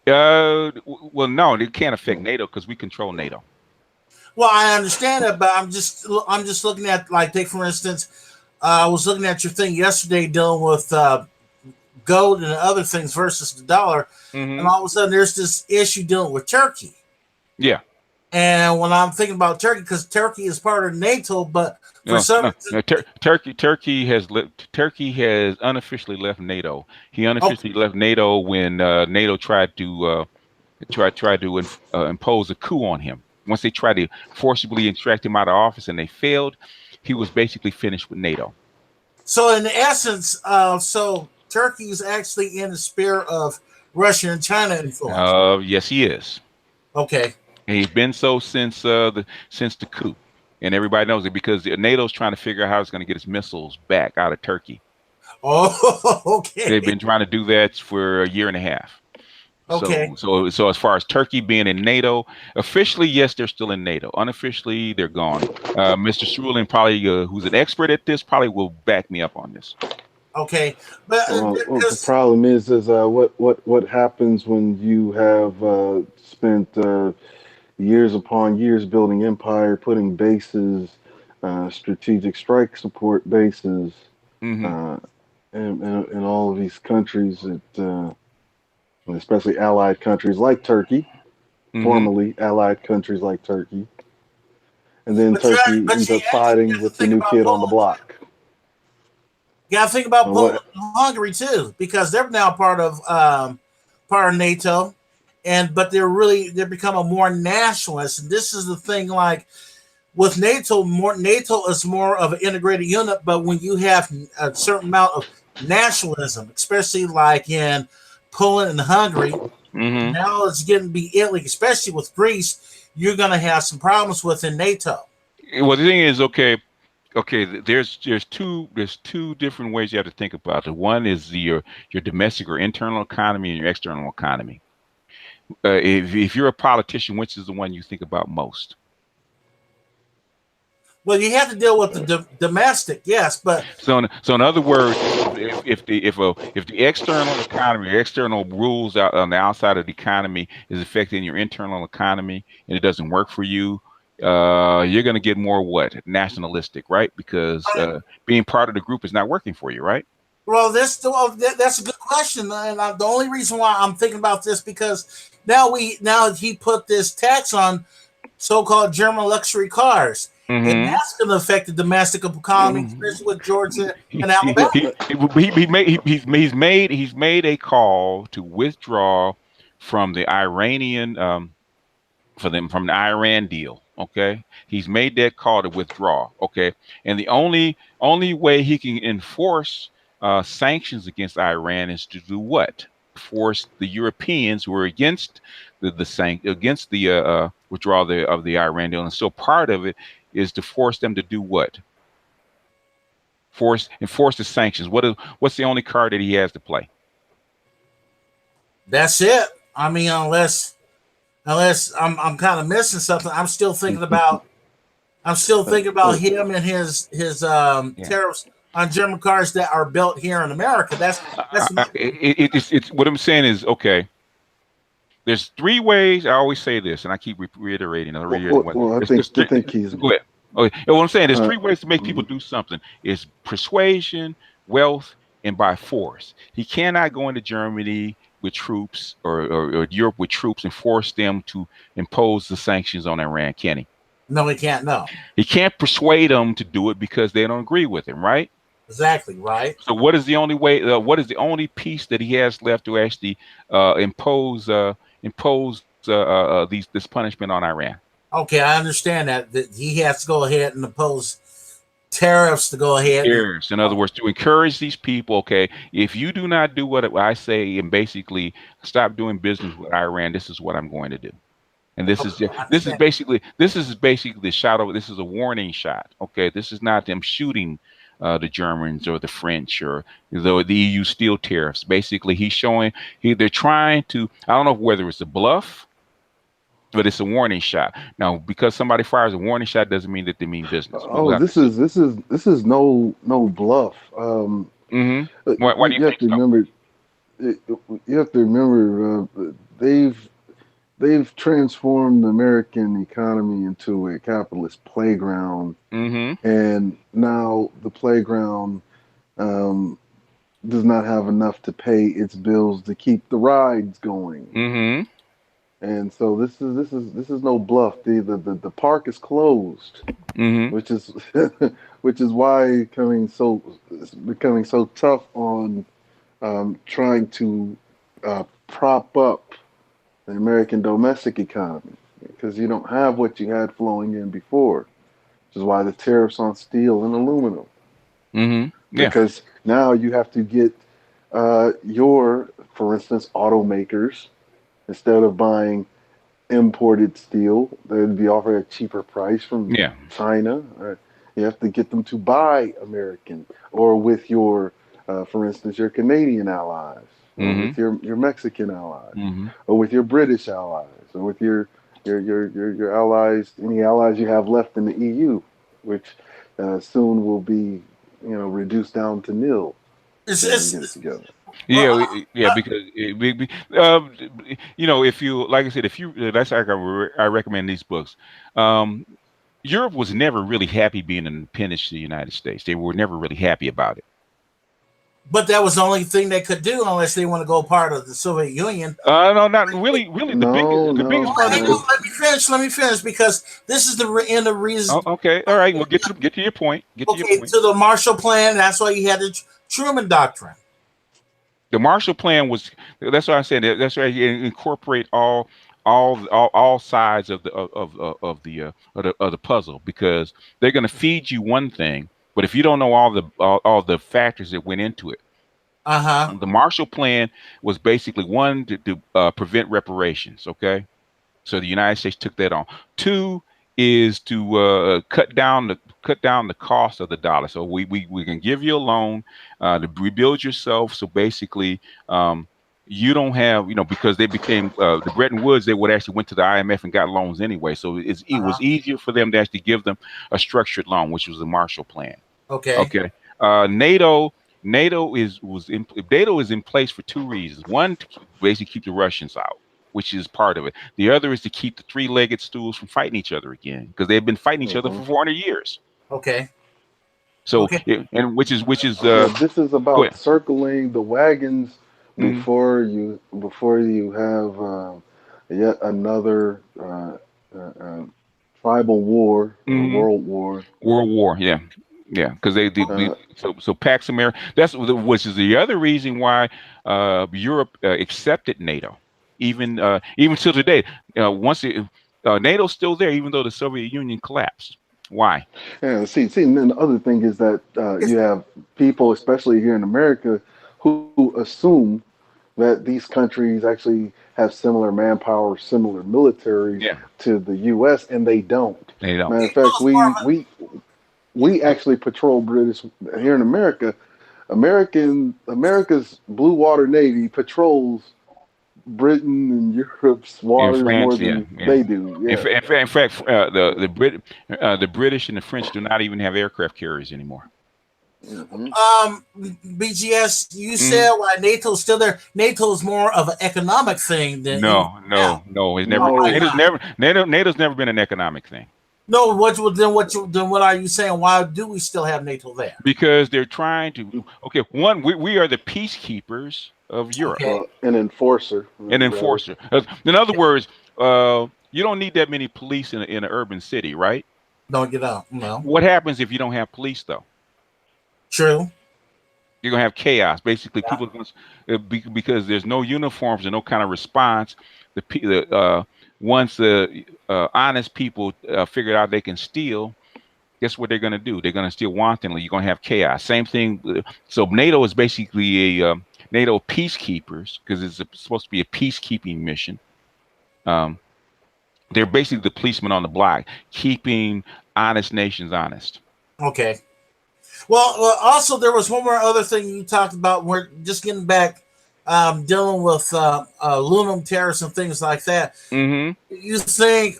well, no, it can't affect NATO because we control NATO. Well, I understand that, but I'm just looking at, like, take for instance, I was looking at your thing yesterday dealing with gold and other things versus the dollar, and Hmm. all of a sudden there's this issue dealing with Turkey. Yeah. And when I'm thinking about Turkey, because Turkey is part of NATO, but for No, some no, reason, no. Turkey has unofficially left NATO. He oh, unofficially left NATO when NATO tried to impose a coup on him. Once they tried to forcibly extract him out of office and they failed, he was basically finished with NATO. so in essence, so Turkey is actually in the sphere of Russia and China influence. Yes, he is. Okay. And he's been so since the coup, and everybody knows it because NATO's trying to figure out how it's going to get its missiles back out of Turkey. Oh, They've okay. been trying to do that for a year and a half. Okay. So as far as Turkey being in NATO, officially, yes, they're still in NATO. Unofficially, they're gone. Mr. Sulin, probably, who's an expert at this, probably will back me up on this. Okay. But Well, the because problem is what happens when you have spent years upon years building empire, putting bases, strategic strike support bases, Hmm. uh, in all of these countries, especially allied countries like Turkey, Hmm. formerly allied countries like Turkey, and then but you Turkey but ends you up actually siding have to with the think new about kid on the Poland. block. You got to think about And Poland what and Hungary too, because they're now part of NATO, and but they're becoming more nationalist. And this is the thing, like with NATO, more NATO is more of an integrated unit. But when you have a certain amount of nationalism, especially like in Poland and Hungary, Hmm. now it's getting to be Italy, especially with Greece. You're going to have some problems within NATO. Well, the thing is, okay. There's two different ways you have to think about it. One is your domestic or internal economy and your external economy. If you're a politician, which is the one you think about most? Well, you have to deal with the domestic, yes, but So in other words, if the external economy, external rules out on the outside of the economy is affecting your internal economy and it doesn't work for you, you're going to get more what nationalistic, right? Because being part of the group is not working for you, right? well, that's a good question, and the only reason why I'm thinking about this because now he put this tax on so-called German luxury cars, and Hmm. that's going to affect the domestic economy, especially with Georgia He, and he, Alabama. he, he's made a call to withdraw from the Iranian from the Iran deal. Okay, he's made that call to withdraw. Okay, and the only way he can enforce sanctions against Iran is to do what? force the Europeans who are against against the withdrawal of the Iran deal. And so part of it is to force them to do what? Enforce the sanctions. What's the only card that he has to play? That's it. I mean, unless I'm kind of missing something. I'm still thinking about him and his Yeah. tariffs on German cars that are built here in America. That's It's what I'm saying is, okay. There's three ways. I always say this, and I keep reiterating. Well, I There's think he's. go ahead. Okay. And what I'm saying, there's Uh, three ways to make people do something: is persuasion, wealth, and by force. He cannot go into Germany with troops or Europe with troops and force them to impose the sanctions on Iran, can he? no, we can't. No, He can't persuade them to do it because they don't agree with him, right? exactly right. So what is the only way? What is the only piece that he has left to actually impose this punishment on Iran? Okay, I understand that he has to go ahead and impose tariffs to go ahead and Years. In other words, to encourage these people. Okay, if you do not do what I say and basically stop doing business with Iran, this is what I'm going to do. And this is okay, I understand. this is basically the shot over. This is a warning shot. Okay, this is not them shooting the Germans or the French or the EU steel tariffs. Basically, he's showing they're trying to. I don't know whether it's a bluff, but it's a warning shot. Now, because somebody fires a warning shot doesn't mean that they mean business. We will oh, have to this see. is no bluff. Why do you You have think to so? remember. You have to remember. They've transformed the American economy into a capitalist playground, Mm-hmm. and now the playground um, does not have enough to pay its bills to keep the rides going. Mm-hmm. And so this is no bluff. The park is closed, Mm-hmm. which is which is why it's becoming so tough on trying to prop up the American domestic economy because you don't have what you had flowing in before, which is why the tariffs on steel and aluminum. Mm-hmm. Yeah. Because now you have to get for instance, automakers instead of buying imported steel that would be offered at a cheaper price from Yeah. China. You have to get them to buy American, or with for instance, your Canadian allies, or Mm-hmm. with your Mexican allies, Mm-hmm. or with your British allies, or with your allies, any allies you have left in the EU, which soon will be reduced down to nil if It's, they don't get it it's together. well, Yeah, yeah, because if you like I said, if you that's like I recommend these books. Um, Europe was never really happy being an appendage to the United States. They were never really happy about it. but that was the only thing they could do unless they want to go part of the Soviet Union. No, not really. Really, No, the biggest no, part Hang of no. on, let me finish. Let me finish because this is the end of reason. oh, okay, all right. Well, get to your point. Get to your Okay, point. to the Marshall Plan. That's why you had the Truman Doctrine. The Marshall Plan was. That's what I said. That's why you incorporate all sides of the puzzle because they're going to feed you one thing, but if you don't know all the factors that went into it. Uh huh. The Marshall Plan was basically one to prevent reparations. Okay, so the United States took that on. Two is to cut down the cost of the dollar. So we can give you a loan to rebuild yourself. So basically, you don't have because they became the Bretton Woods. They would actually went to the IMF and got loans anyway. So it Uh huh. was easier for them to actually give them a structured loan, which was the Marshall Plan. Okay. Okay. NATO NATO is in place for two reasons. One, to basically keep the Russians out, which is part of it. The other is to keep the three-legged stools from fighting each other again, because they've been fighting each other Hmm. for 400 years. Okay. So, Okay. and which is Yeah, this is go about ahead. circling the wagons Hmm. before you have yet another tribal war or Hmm. world war. World War, yeah. Yeah, because Uh, so Pax America. Which is the other reason why Europe accepted NATO, even till today. Once NATO's still there, even though the Soviet Union collapsed. Why? see, and then the other thing is that It's, you have people, especially here in America, who assume that these countries actually have similar manpower, similar militaries Yeah, to the U.S., and they don't. they don't. Matter of fact, NATO's more of we actually patrol British here in America. America's Blue Water Navy patrols Britain and Europe's In waters more France, yeah, than yeah. they do. Yeah. In fact, the British and the French do not even have aircraft carriers anymore. Hmm. BGS. You said Mm. why NATO's still there. NATO is more of an economic thing than anything No, else. no, no. It's Oh, never. why No, not? NATO's never been an economic thing No, then what are you saying? Why do we still have NATO there? because they're trying to. Okay, one, we are the peacekeepers of Europe, Okay, an enforcer, an rather. enforcer. In other words, you don't need that many police in an urban city, right? don't get out. No, What happens if you don't have police though? true. You're gonna have chaos. Basically, Yeah. people are because there's no uniforms and no kind of response. Once the honest people figure out they can steal, guess what they're gonna do? They're gonna steal wantonly. You're gonna have chaos. Same thing. So NATO is basically a NATO peacekeepers because supposed to be a peacekeeping mission. Um, they're basically the policemen on the block, keeping honest nations honest. Okay. Well, also there was one more other thing you talked about. We're just getting back, dealing with aluminum tariffs and things like that. Hmm. You think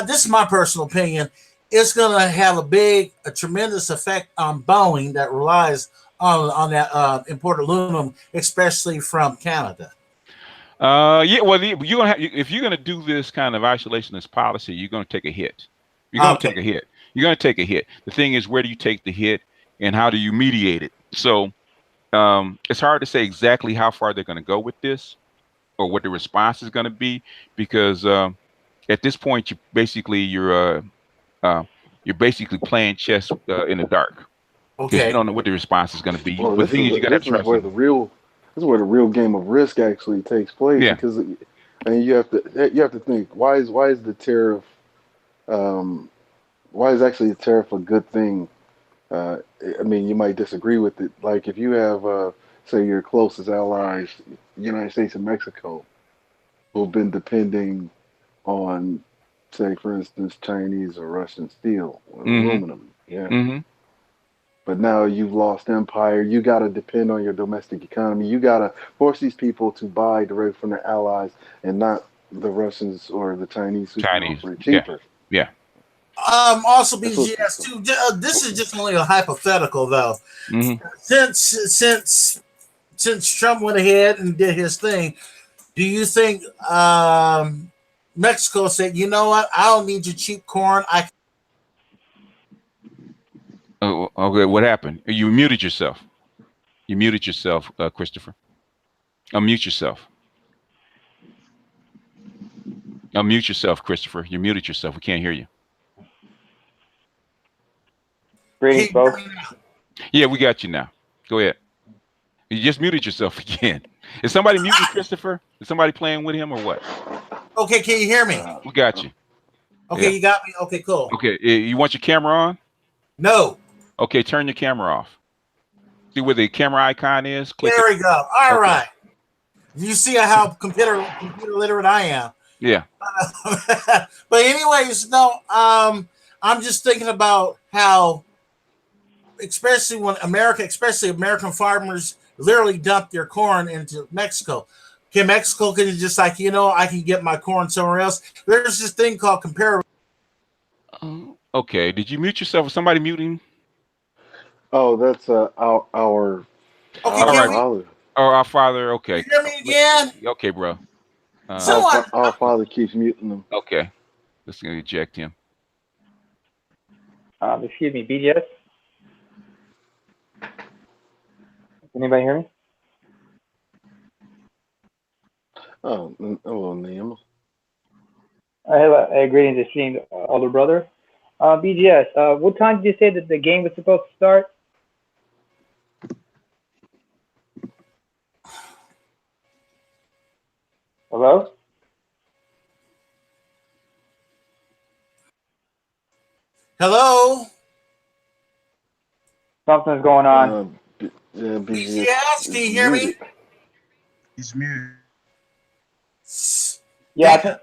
this is my personal opinion? It's going to have a tremendous effect on Boeing that relies on that imported aluminum, especially from Canada. Yeah, well, you're gonna if you're gonna do this kind of isolationist policy, you're gonna take a hit. You're gonna Okay. take a hit. You're gonna take a hit. The thing is, where do you take the hit, and how do you mediate it? So it's hard to say exactly how far they're gonna go with this, or what the response is gonna be, because at this point, uh, you're basically playing chess in the dark because you Okay. don't know what the response is gonna be. Well, But the thing is, you gotta this is trust where them. the real game of risk actually takes place Yeah. because, and you have to think why is the tariff um, why is actually the tariff a good thing? Uh, I mean, you might disagree with it. Like if you have say your closest allies, United States and Mexico, who've been depending on, say, for instance, Chinese or Russian steel or Hmm. aluminum. Yeah. Hmm. But now you've lost empire. You got to depend on your domestic economy. You got to force these people to buy direct from their allies and not the Russians or the Chinese who can Chinese. offer it Yeah. cheaper. Yeah. Also, That's what. BGS too. This is just only a hypothetical, though. Hmm. Since since since Trump went ahead and did his thing, do you think Mexico said, "You know what? I don't need your cheap corn. I Oh, okay. What happened? You muted yourself. You muted yourself, Christopher. Unmute yourself. Unmute yourself, Christopher. You muted yourself. We can't hear you. can Greetings, you hear folks. me now?" Yeah, we got you now. Go ahead. You just muted yourself again. Is somebody muting Christopher? Is somebody playing with him or what? Okay, can you hear me? Uh, We got you. Okay, Yeah. you got me. Okay, cool. Okay. You want your camera on? No, Okay. Turn your camera off. See where the camera icon is? Click it. there we go. All Okay. right. You see how computer literate I am. Yeah. But anyways, no. I'm just thinking about how, especially when especially American farmers, literally dump their corn into Mexico. Can just like, I can get my corn somewhere else. There's this thing called comparative. Okay. Did you mute yourself? Was somebody muting? oh, that's Okay, All our can right. we father. Oh, our Father. Okay. hear me again? Okay, bro. So what? Our father keeps muting them. Okay. Let's eject him. Excuse me, BGS. Can anybody hear me? Oh, hello, Neil. I have a greetings, esteemed older brother. BGS, what time did you say that the game was supposed to start? Hello? Hello? Something's going on. Yeah, BGS BCS, can is you hear me? muted. He's muted. Yeah, I think.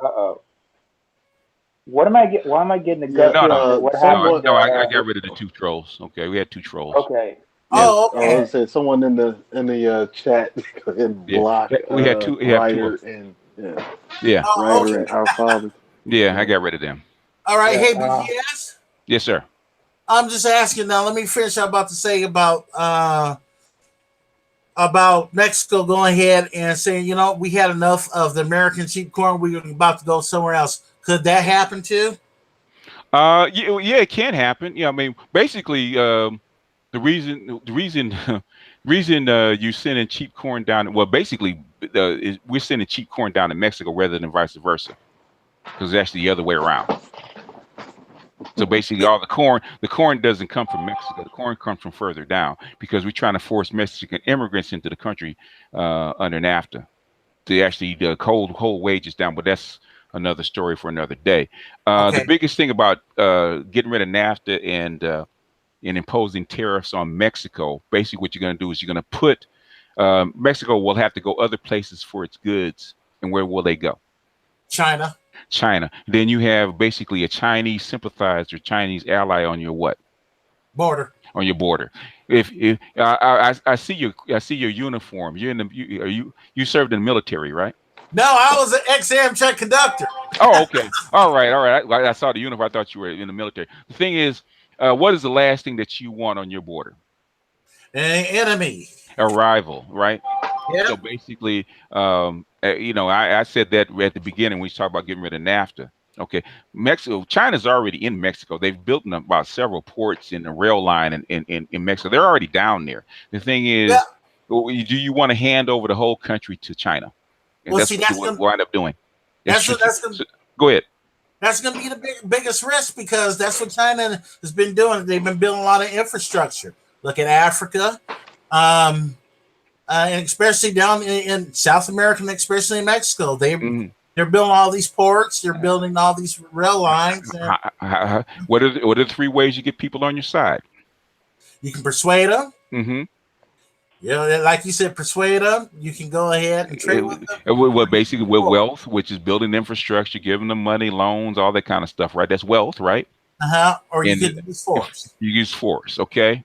Uh-oh. What am I get? Why am I getting the Yeah, gut No, no, punch? What no, someone. happened? no. I got rid of the two trolls. Okay, we had two trolls. Okay. Yeah, Yes, Oh, I was okay. gonna say someone in the chat go ahead and yeah. block We had two. We have two Ryder of. and yeah, Yeah, Ryder and Okay. our father. yeah. I Yeah. got rid of them. All right. Yeah. Hey, BGS. Yes, sir. I'm just asking now. Let me finish. I'm about to say about Mexico going ahead and saying, we had enough of the American cheap corn. We were about to go somewhere else. Could that happen too? Yeah, yeah, it can happen. Yeah, I mean, basically, the reason, reason you're sending cheap corn down. Well, basically, we're sending cheap corn down to Mexico rather than vice versa, because it's actually the other way around. So basically, all the corn doesn't come from Mexico. The corn comes from further down because we're trying to force Mexican immigrants into the country under NAFTA to actually hold wages down. But that's another story for another day. The Okay, biggest thing about getting rid of NAFTA and imposing tariffs on Mexico, basically what you're going to do is you're going to put Mexico will have to go other places for its goods, and where will they go? China China. Then you have basically a Chinese sympathizer, Chinese ally on your what? border. On your border. If I see your uniform. You're in the you served in the military, right? No, I was an ex-Amtrak conductor. Oh, okay. All right. I saw the uniform. I thought you were in the military. The thing is, what is the last thing that you want on your border? An enemy. A rival, right? So Yep. basically, I said that at the beginning when we talked about getting rid of NAFTA. Okay, Mexico, China's already in Mexico. They've built about several ports in the rail line in Mexico. They're already down there. The thing Yeah. is, do you want to hand over the whole country to China? And Well, that's see, what you will wind up doing. It's that's gonna so, go ahead. that's gonna be the biggest risk because that's what China has been doing. They've been building a lot of infrastructure. Look at Africa, um, and especially down in South America, and especially in Mexico. Mhm. They're building all these ports. They're building all these rail lines, and What are the three ways you get people on your side? you can persuade them. Hmm. Like you said, persuade them. You can go ahead and trade with them. Well, basically, with Uh wealth, which is building infrastructure, giving them money, loans, all that kind of stuff, right? That's wealth, right? huh. Or you And could use force. you use force, okay?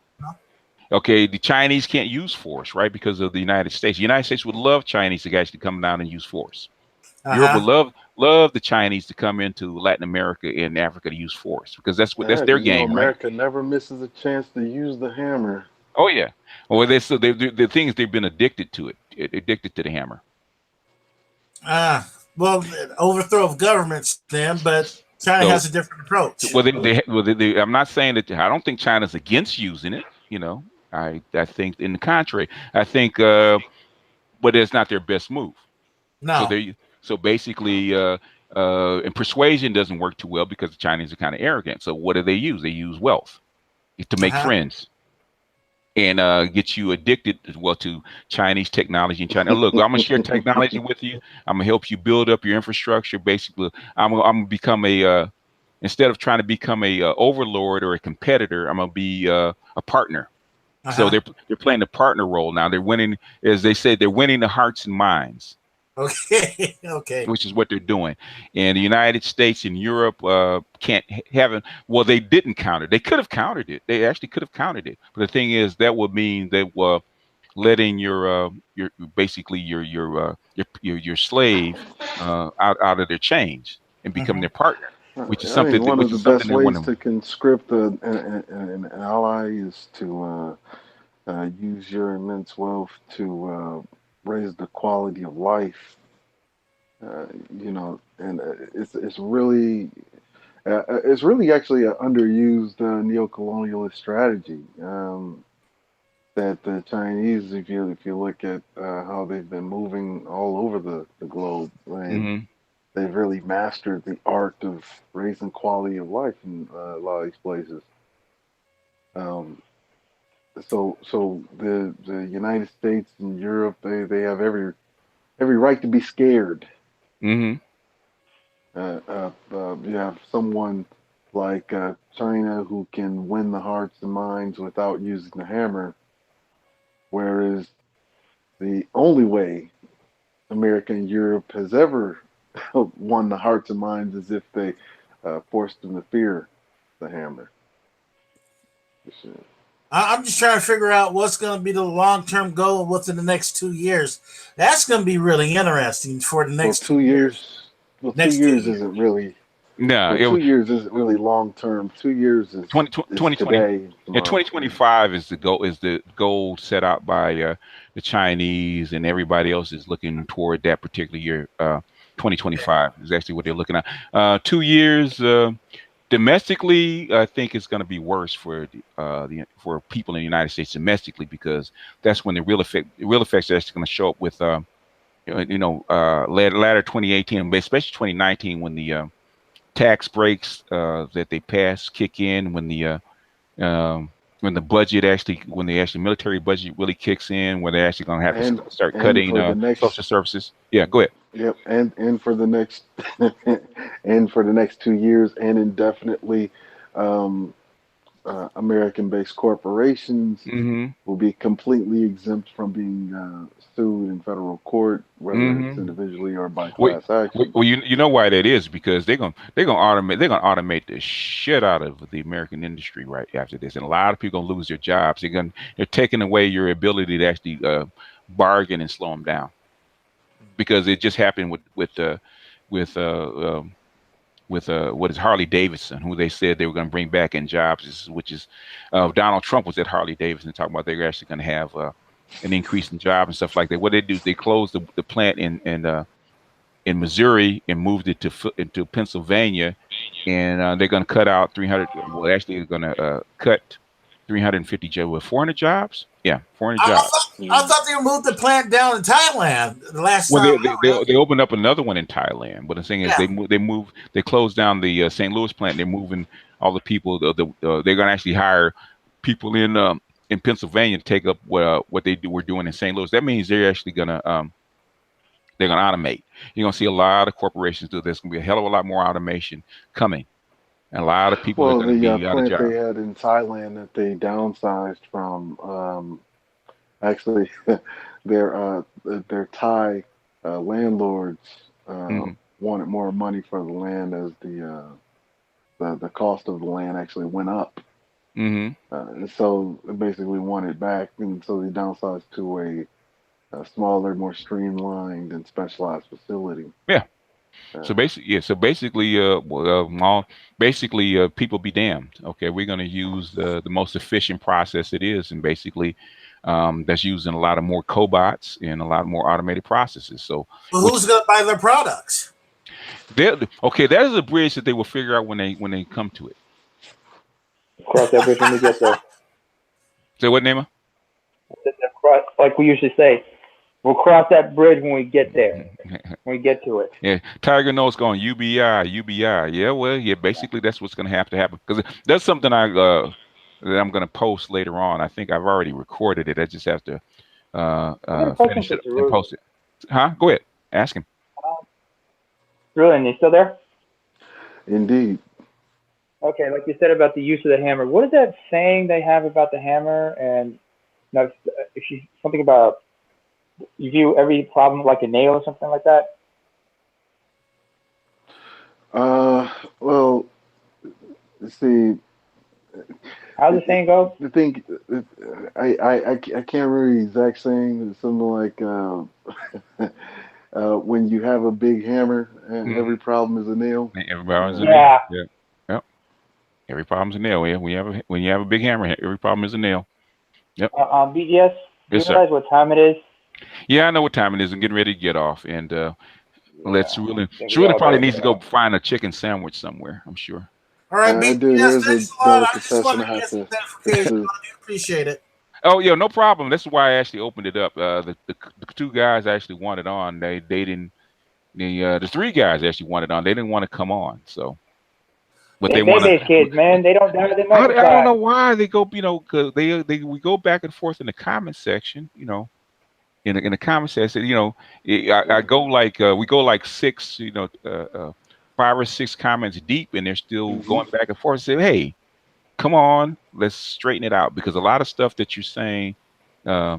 Okay, the Chinese can't use force, right? Because of the United States. The United States would love Chinese to actually come down and use force. Uh Europe would huh. love the Chinese to come into Latin America and Africa to use force because that's Yeah, their because game, right? America never misses a chance to use the hammer. Oh yeah. Well, the thing is they've been addicted to it, addicted to the hammer. Well, overthrow of governments then, but China So has a different approach. well, I'm not saying that I don't think China's against using it. I think in the contrary. I think, but it's not their best move. So No. they so basically, and persuasion doesn't work too well because the Chinese are kind of arrogant. So what do they use? They use wealth to Uh make huh. friends and get you addicted as well to Chinese technology in China. Look, I'm gonna share technology with you. I'm gonna help you build up your infrastructure. Basically, I'm gonna become instead of trying to become a overlord or a competitor, I'm gonna be a partner. Uh So huh. they're playing the partner role now. They're winning, as they say, they're winning the hearts and minds, Okay. Okay. which is what they're doing. And the United States and Europe can't haven't. Well, they didn't counter. They could have countered it. They actually could have countered it. But the thing is, that would mean that letting your basically your slave out of their chains and become Hmm. their partner, which is I think one of the best they ways want to conscript an ally is to use your immense wealth to raise the quality of life. And it's really actually an underused neo-colonialist strategy that the Chinese, if you look at how they've been moving all over the globe, and to. they've really mastered the art of raising quality of life in a lot of these places. Um, so the United States and Europe, they have every right to be scared. Hmm. You have someone like China who can win the hearts and minds without using the hammer, whereas the only way America and Europe has ever won the hearts and minds is if they forced them to fear the hammer. I'm just trying to figure out what's going to be the long term goal within the next 2 years. That's going to be really interesting for the Well, next 2 years. 2 years. Well, two Next two years years. isn't really. No, Well, it 2 years isn't really long term. 2 years is 2020. today, Yeah, tomorrow. 2025 is the goal set out by the Chinese, and everybody else is looking toward that particular year. 2025 is actually what they're looking at. 2 years domestically, I think it's going to be worse for for people in the United States domestically, because that's when the real effects are actually going to show up with latter 2018, but especially 2019, when the tax breaks that they pass kick in, um, when the budget actually, when the actual military budget really kicks in, where they're actually going to have to And start and cutting for the social next. services. Yeah, go ahead. Yep, and for the next and for the next 2 years and indefinitely, um, American-based corporations Hmm. will be completely exempt from being sued in federal court, whether it's Hmm. individually or by Wait, class action. you know why that is? Because they're gonna automate the shit out of the American industry right after this, and a lot of people gonna lose their jobs. They're taking away your ability to actually bargain and slow them down, because it just happened with what is Harley Davidson, who they said they were going to bring back in jobs, which is Donald Trump was at Harley Davidson talking about they're actually going to have an increase in jobs and stuff like that. What they do is they closed the plant in Missouri and moved it into Pennsylvania, and they're going to cut out 300. Well, actually, they're going to cut 350 jobs. With 400 jobs? Yeah, 400 jobs. I thought they moved the plant down in Thailand the last Well, time. they opened up another one in Thailand, but the thing is, Yeah. they closed down the St. Louis plant. They're moving all the people. They're going to actually hire people in Pennsylvania to take up what were doing in St. Louis. That means they're gonna automate. You're gonna see a lot of corporations do this. Gonna be a hell of a lot more automation coming, and a lot of people are Well, going to the be out of plant job. they had in Thailand that they downsized from, actually, their Thai landlords Hmm. wanted more money for the land as the cost of the land actually went up. Hmm. And so they basically want it back, and so they downsized to a smaller, more streamlined, and specialized facility. Yeah. Uh, So basically, yeah. So basically, people be damned. Okay, we're going to use the most efficient process it is, and basically, that's using a lot of more cobots and a lot more automated processes. So, But which who's going to buy their products? okay, that is a bridge that they will figure out when they come to it. Cross that bridge when we get there. So what, Nema? Like we usually say, we'll cross that bridge when we get there. When we get to it. Yeah, Tiger Nose going UBI, UBI. Yeah, well, yeah, basically that's what's going to have to happen, because that's something that I'm going to post later on. I think I've already recorded it. I just have to I got a question finish for it and Drew. post it. Huh? Go ahead. Ask him. Drew, and you still there? Indeed. Okay, like you said about the use of the hammer. What is that saying they have about the hammer? And if you something about you view every problem like a nail or something like that. Well, see, How's the saying go? the thing, I can't remember the exact saying. It's something like, when you have a big hammer, Hmm. every problem is a nail. Everybody's a Uh, nail. Yeah. Yeah. Yep. Every problem's a nail. Yeah. When you have a big hammer, every problem is a nail. Yep. BGS, do you Yes, sir. realize what time it is? Yeah, I know what time it is. I'm getting ready to get off, and Yeah, I think we Shirley all probably better needs get to go off. find a chicken sandwich somewhere, I'm sure. All right, I do. BTS, There's a thanks a lot. I just delicatessen wanted I to have get some to get clarification. to. I do appreciate it. Oh yeah, no problem. That's why I actually opened it up. The two guys actually wanted on. They didn't. The three guys actually wanted on. They didn't want to come on. So, but they want They to. kids, man. They don't die, they I don't multiply. know why they go. Cause we go back and forth in the comment section. In the comment section. I go like we go like six. 5 or 6 comments deep, and they're still Hmm. going back and forth. Say, hey, come on, let's straighten it out, because a lot of stuff that you're saying, uh,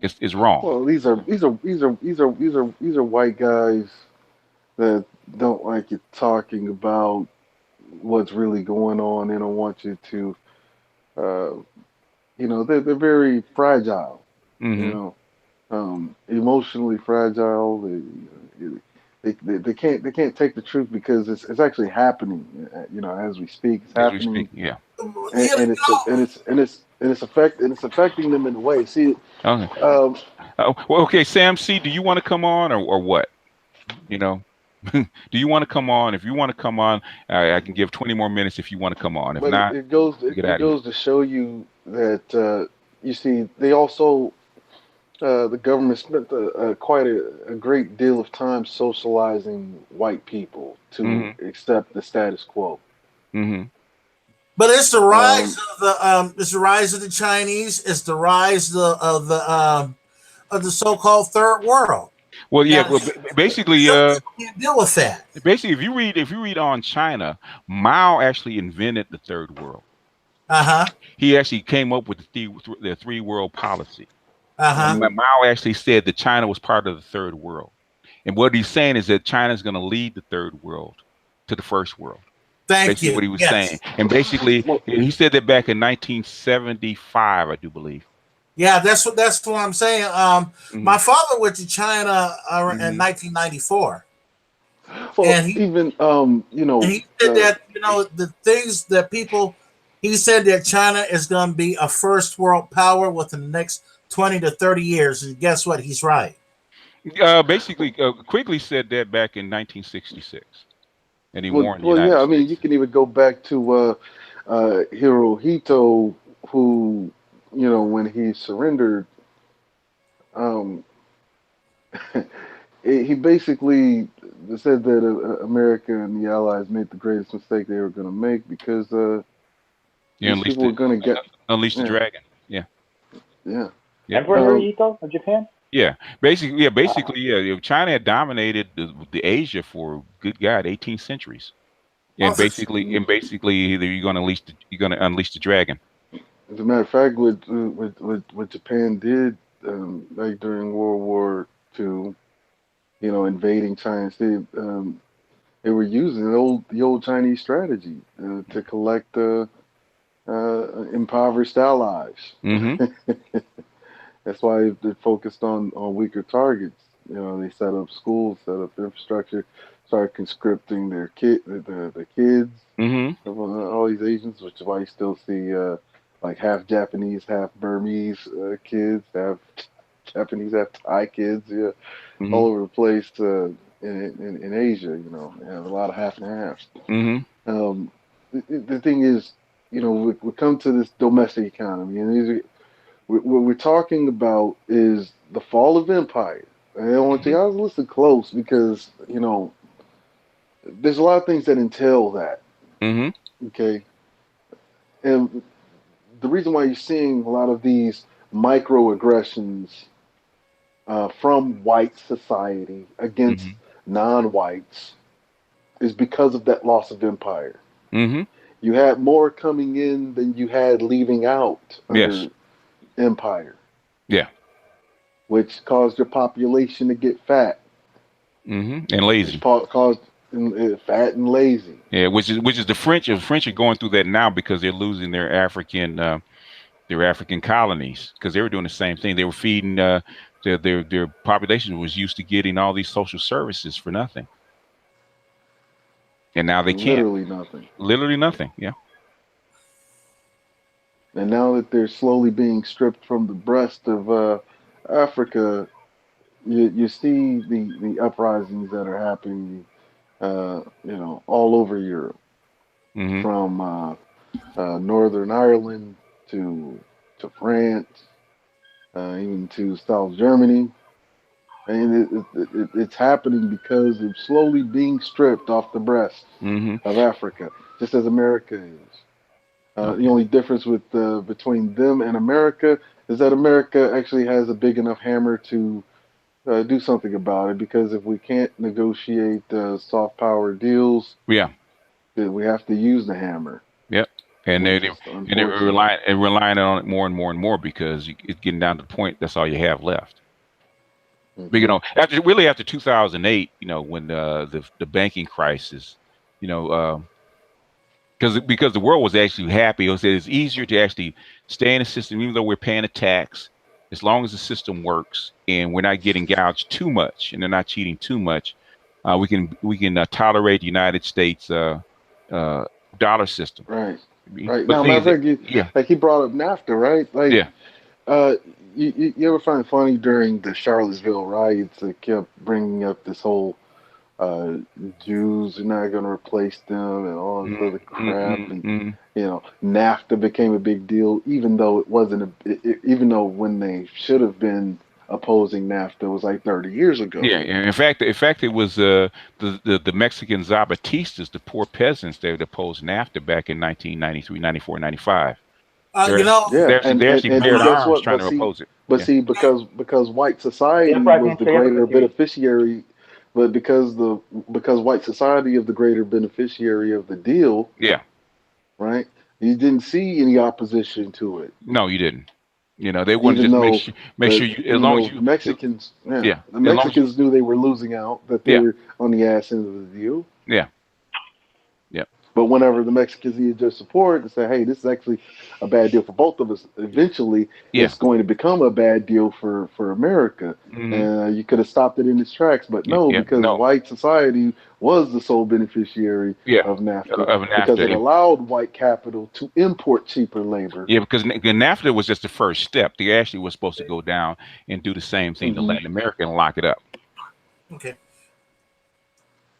It's wrong. Well, these are white guys that don't like you talking about what's really going on. They don't want you to, uh, they're very fragile. You Mm-hmm. know, emotionally fragile. They can't take the truth because it's actually happening. As we speak, it's As we speak, happening, yeah. and, You and it's and know, it's and it's and it's affecting them in a way. See, Okay. um, Well, okay, Sam C, do you want to come on or what? You know, do you want to come on? If you want to come on, I can give 20 more minutes if you want to come on. If but it, not, it goes we it, get it out of here. goes to show you that you see they also the government spent quite a great deal of time socializing white people to Mm-hmm. accept the status quo. Mm-hmm. but it's the rise Um, of it's the rise of the Chinese. It's the rise of the so-called third world. Well, yeah. Now, Well, basically, some people can't deal with that. if you read on China, Mao actually invented the third world. Uh huh. He actually came up with the three world policy. Uh huh. mhm. Mao actually said that China was part of the third world. And what he's saying is that China is going to lead the third world to the first world. Thank Basically, what you. he was saying. Yes. And basically, Well, he said that back in 1975, I do believe. Yeah, that's what I'm saying. Hmm. My father went to China in Hmm. 1994, well, and he even and he said that the things that people. He said that China is going to be a first world power within the next 20 to 30 years, and guess what? He's right. Basically, Quigley said that back in 1966, and he well, warned the well, yeah. United I mean, you States. can even go back to Hirohito, who when he surrendered, um, he basically said that America and the Allies made the greatest mistake they were going to make because You these people were going to get unleashed the yeah, dragon. Yeah. yeah. Yep. Emperor Um, Hirohito of Japan? Yeah, basically, Wow. yeah. China had dominated the Asia for good God, 18 centuries, Well, and basically, you're going to unleash the dragon. as a matter of fact, what Japan did like during World War II, invading China, they were using the old Chinese strategy to collect impoverished allies. Mm-hmm. That's why they focused on weaker targets. They set up schools, set up infrastructure, started conscripting the kids Mm-hmm. of all these Asians, which is why you still see like half Japanese, half Burmese kids, half Japanese, half Thai kids, yeah, Mm-hmm. all over the place in Asia. And a lot of half and halves. Mm-hmm. Um, the thing is, we come to this domestic economy, and what we're talking about is the fall of empire. And I want you guys to listen close because there's a lot of things that entail that. Mm-hmm. Okay, and the reason why you're seeing a lot of these microaggressions from white society against Mm-hmm. non-whites is because of that loss of empire. Mm-hmm. You had more coming in than you had leaving out Yes. under empire, Yeah. which caused your population to get fat, Mm-hmm. And which lazy. caused fat and lazy. Yeah, which is the French. The French are going through that now because they're losing their African colonies because they were doing the same thing. They were feeding their population was used to getting all these social services for nothing, and now they can't. Literally nothing. Literally nothing. Yeah. And now that they're slowly being stripped from the breast of Africa, you see the uprisings that are happening, all over Europe, Mm-hmm. from Northern Ireland to France, even to South Germany. And it's happening because they're slowly being stripped off the breast Mm-hmm. of Africa, just as America is. The Okay. only difference between them and America is that America actually has a big enough hammer to do something about it. Because if we can't negotiate soft power deals, Yeah. then we have to use the hammer. Yep. And which they is and they're unfortunate. relying on it more and more and more because it's getting down to the point that's all you have left. But Hmm. after 2008, when the banking crisis, you know, because the world was actually happy. It's easier to actually stay in the system, even though we're paying a tax, as long as the system works and we're not getting gouged too much and they're not cheating too much. We can tolerate the United States uh, dollar system. Right. Right. But the Now, thing matter is, of fact, yeah, like he brought up NAFTA, right? Like, yeah, you ever find it funny during the Charlottesville riots, they kept bringing up this whole uh, Jews are not going to replace them and all this mm, other mm, crap, mm, and mm. NAFTA became a big deal, even though it wasn't even though when they should have been opposing NAFTA was like 30 years ago. Yeah. And in fact, it was the Mexican Zapatistas, the poor peasants, that opposed NAFTA back in 1993, 94, 95. You They're know, Yeah, they actually and bared guess arms what? trying to oppose it. But Yeah. see, because white The society was uprising, the the greater uprising. beneficiary, but because white society of the greater beneficiary of the deal, Yeah. right? You didn't see any opposition to it, No, you didn't. They want to even just make though sure make sure you, as long as you, the Mexicans, yeah, yeah, the as long as you, Mexicans knew they were losing out, that they yeah, were on the ass end of the deal. yeah, yeah, But whenever the Mexicans needed their support and say, "Hey, this is actually a bad deal for both of us," eventually yeah, it's going to become a bad deal for America. hmm, And you could have stopped it in its tracks, but yeah, no, yeah, because no, white society was the sole beneficiary yeah, of NAFTA of because it NAFTA. allowed white capital to import cheaper labor. Yeah, because NAFTA was just the first step. They actually was supposed to go down and do the same thing to Hmm. Latin America and lock it up, okay.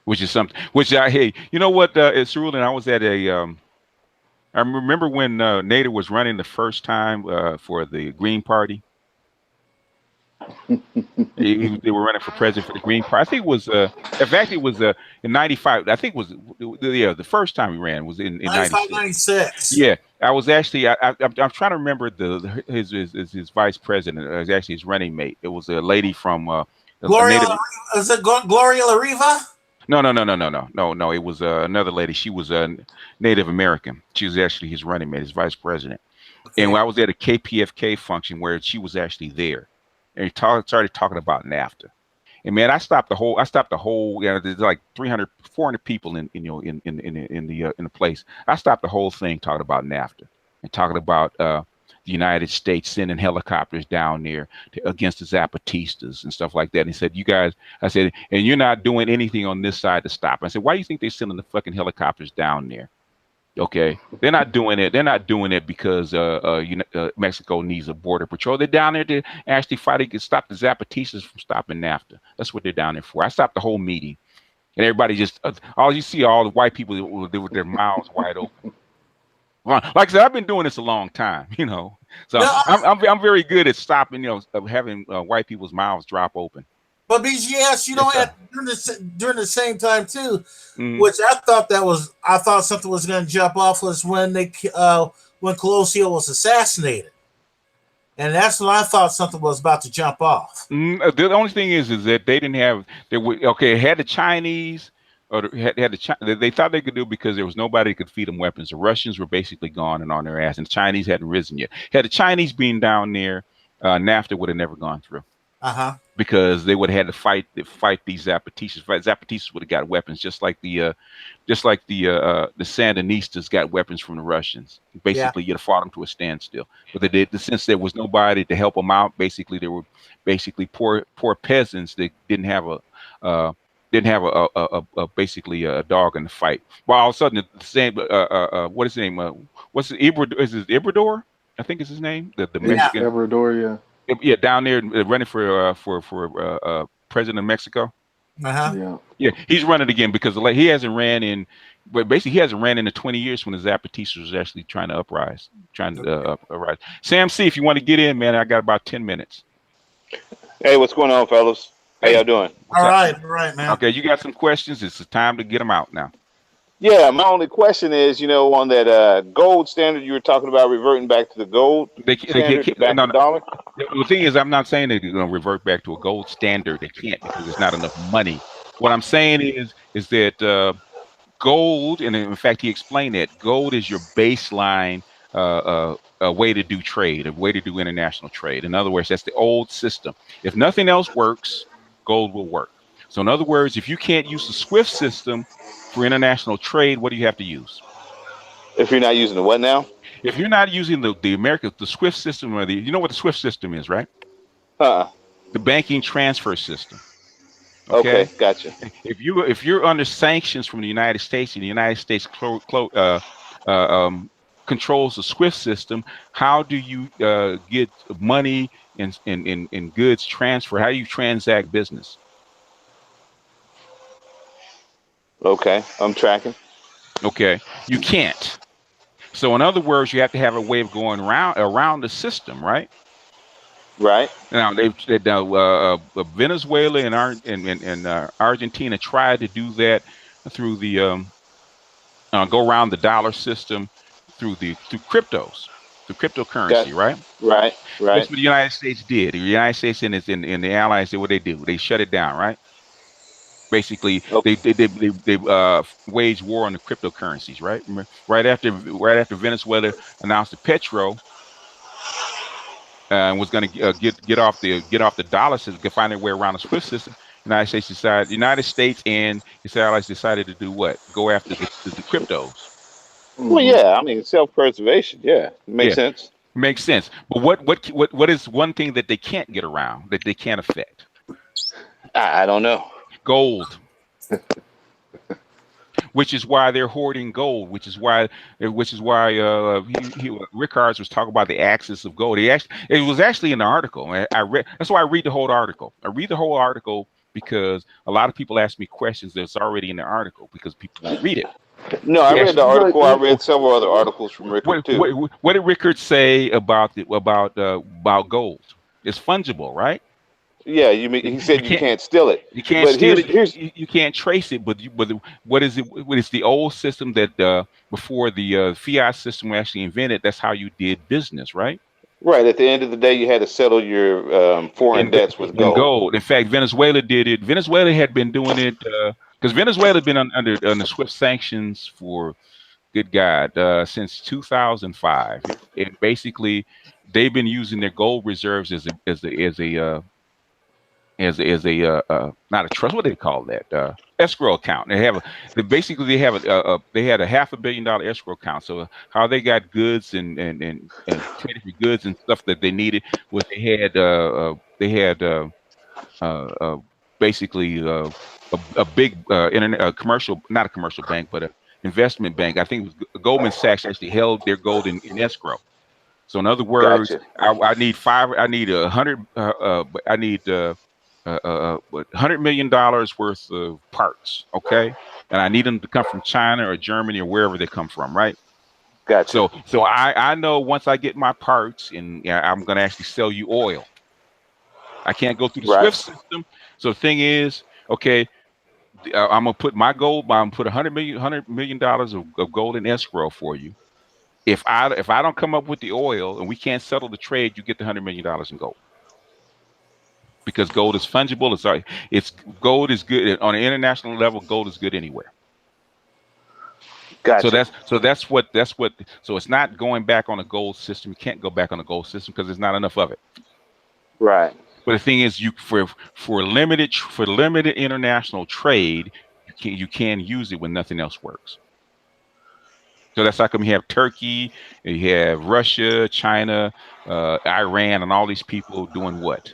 which is something. Which I hate. You know what? It's ruling. I was at a. I remember when Nader was running the first time for the Green Party. They were running for president for the Green Party. I think it was, in fact, it was in '95. I think it was, yeah, the first time he ran was in 95, '96. 96. Yeah, I was actually, I'm trying to remember his vice president, it was actually his running mate. It was a lady from a Gloria, native. is it Gloria La Riva? No, no, no, no, no, no, no, no. It was another lady. She was a Native American. She was actually his running mate, his vice president. And when Okay. I was at a KPFK function where she was actually there, and started talking about NAFTA. And man, I stopped the whole. There's like 300, 400 people in the place. I stopped the whole thing talking about NAFTA and talking about the United States sending helicopters down there against the Zapatistas and stuff like that. And he said, "You guys," I said, "and you're not doing anything on this side to stop." I said, "Why do you think they're sending the fucking helicopters down there?" Okay, they're not doing it. They're not doing it because Mexico needs a border patrol. They're down there to actually fight against, stop the Zapatistas from stopping NAFTA. That's what they're down there for. I stopped the whole meeting, and everybody just all you see all the white people with their mouths wide open. Well, like I said, I've been doing this a long time, so No, I'm very good at stopping, of having white people's mouths drop open. but BGS, Yes, sir. during the same time too, Mm. which I thought something was going to jump off was when Colosio was assassinated, and that's when I thought something was about to jump off. The only thing is that they didn't have they were okay. It had the Chinese, or had the they thought they could do it because there was nobody that could feed them weapons. The Russians were basically gone and on their ass, and the Chinese hadn't risen yet. Had the Chinese been down there, NAFTA would have never gone through Uh-huh. because they would have had to fight these Zapatistas. Zapatistas would have got weapons just like the Sandinistas got weapons from the Russians. Yeah. Basically, you'd have fought them to a standstill. But they did, since there was nobody to help them out, basically they were basically poor peasants that didn't have basically a dog in the fight. Well, all of a sudden the same what is his name? What's the Ibrador? Is it Ibrador? I think is his name. The Yeah. Mexican. Ebradoria. Yeah, down there running for president of Mexico. Uh-huh. Yeah. Yeah, he's running again because he hasn't ran in, but basically he hasn't ran in 20 years when the Zapatistas was actually trying to uprise, uprise. Sam C, if you want to get in, man, I got about 10 minutes. Hey, what's going on, fellas? How y'all doing? All right, man. Okay, you got some questions. It's the time to get them out now. Yeah, my only question is, on that gold standard you were talking about, reverting back to the gold standard, back to dollar. The thing is, I'm not saying they're going to revert back to a gold standard. They can't because there's not enough money. What I'm saying is that gold, and in fact, he explained that gold is your baseline a way to do trade, a way to do international trade. In other words, that's the old system. If nothing else works, gold will work. So in other words, if you can't use the SWIFT system for international trade, what do you have to use? If you're not using the what now? If you're not using the SWIFT system, or you know what the SWIFT system is, right? The banking transfer system. Okay, gotcha. If you're under sanctions from the United States, and the United States controls the SWIFT system, how do you get money in goods transfer? How do you transact business? Okay, I'm tracking. Okay, you can't. So in other words, you have to have a way of going around the system, right? Right. Now Venezuela and Argentina tried to do that through the go around the dollar system through cryptos, through cryptocurrency, right? Right. That's what the United States did. The United States and the allies did what they do. They shut it down, right? Basically, they waged war on the cryptocurrencies, right? Right after Venezuela announced the petro. And was going to get off the dollar system, find their way around the SWIFT system. The United States and its allies decided to do what? Go after the cryptos. Well, yeah, I mean self-preservation. Yeah, makes sense. Makes sense. But what is one thing that they can't get around, that they can't affect? I don't know. Gold. Which is why they're hoarding gold. Which is why Rickards was talking about the axis of gold. It was actually in the article. I read. That's why I read the whole article. I read the whole article because a lot of people ask me questions that's already in the article because people won't read it. No, I read the article. I read several other articles from Rickard too. What did Rickard say about gold? It's fungible, right? Yeah, he said you can't steal it. You can't steal it. You can't trace it. But what is it? What is the old system that before the fiat system was actually invented? That's how you did business, right? Right. At the end of the day, you had to settle your foreign debts with gold. In fact, Venezuela did it. Venezuela had been doing it because Venezuela had been under SWIFT sanctions for, good God, since 2005, and basically they've been using their gold reserves as a not a trust. What do they call that? Escrow account. They had a $500 million escrow account. So how they got goods and traded for goods and stuff that they needed was they had basically a big internet commercial, not a commercial bank, but an investment bank. I think it was Goldman Sachs actually held their gold in escrow. So in other words, gotcha. I need $100 million worth of parts, okay? And I need them to come from China or Germany or wherever they come from, right? Gotcha. So I know once I get my parts, and I'm going to actually sell you oil. I can't go through the SWIFT system. So the thing is, okay, I'm gonna put my gold. I'm gonna put $100 million of gold in escrow for you. If I don't come up with the oil and we can't settle the trade, you get the $100 million in gold. Because gold is fungible. Gold is good on an international level. Gold is good anywhere. Gotcha. So it's not going back on a gold system. You can't go back on a gold system because there's not enough of it. Right. But the thing is, for limited international trade, you can use it when nothing else works. So that's how come you have Turkey, you have Russia, China, Iran, and all these people doing what?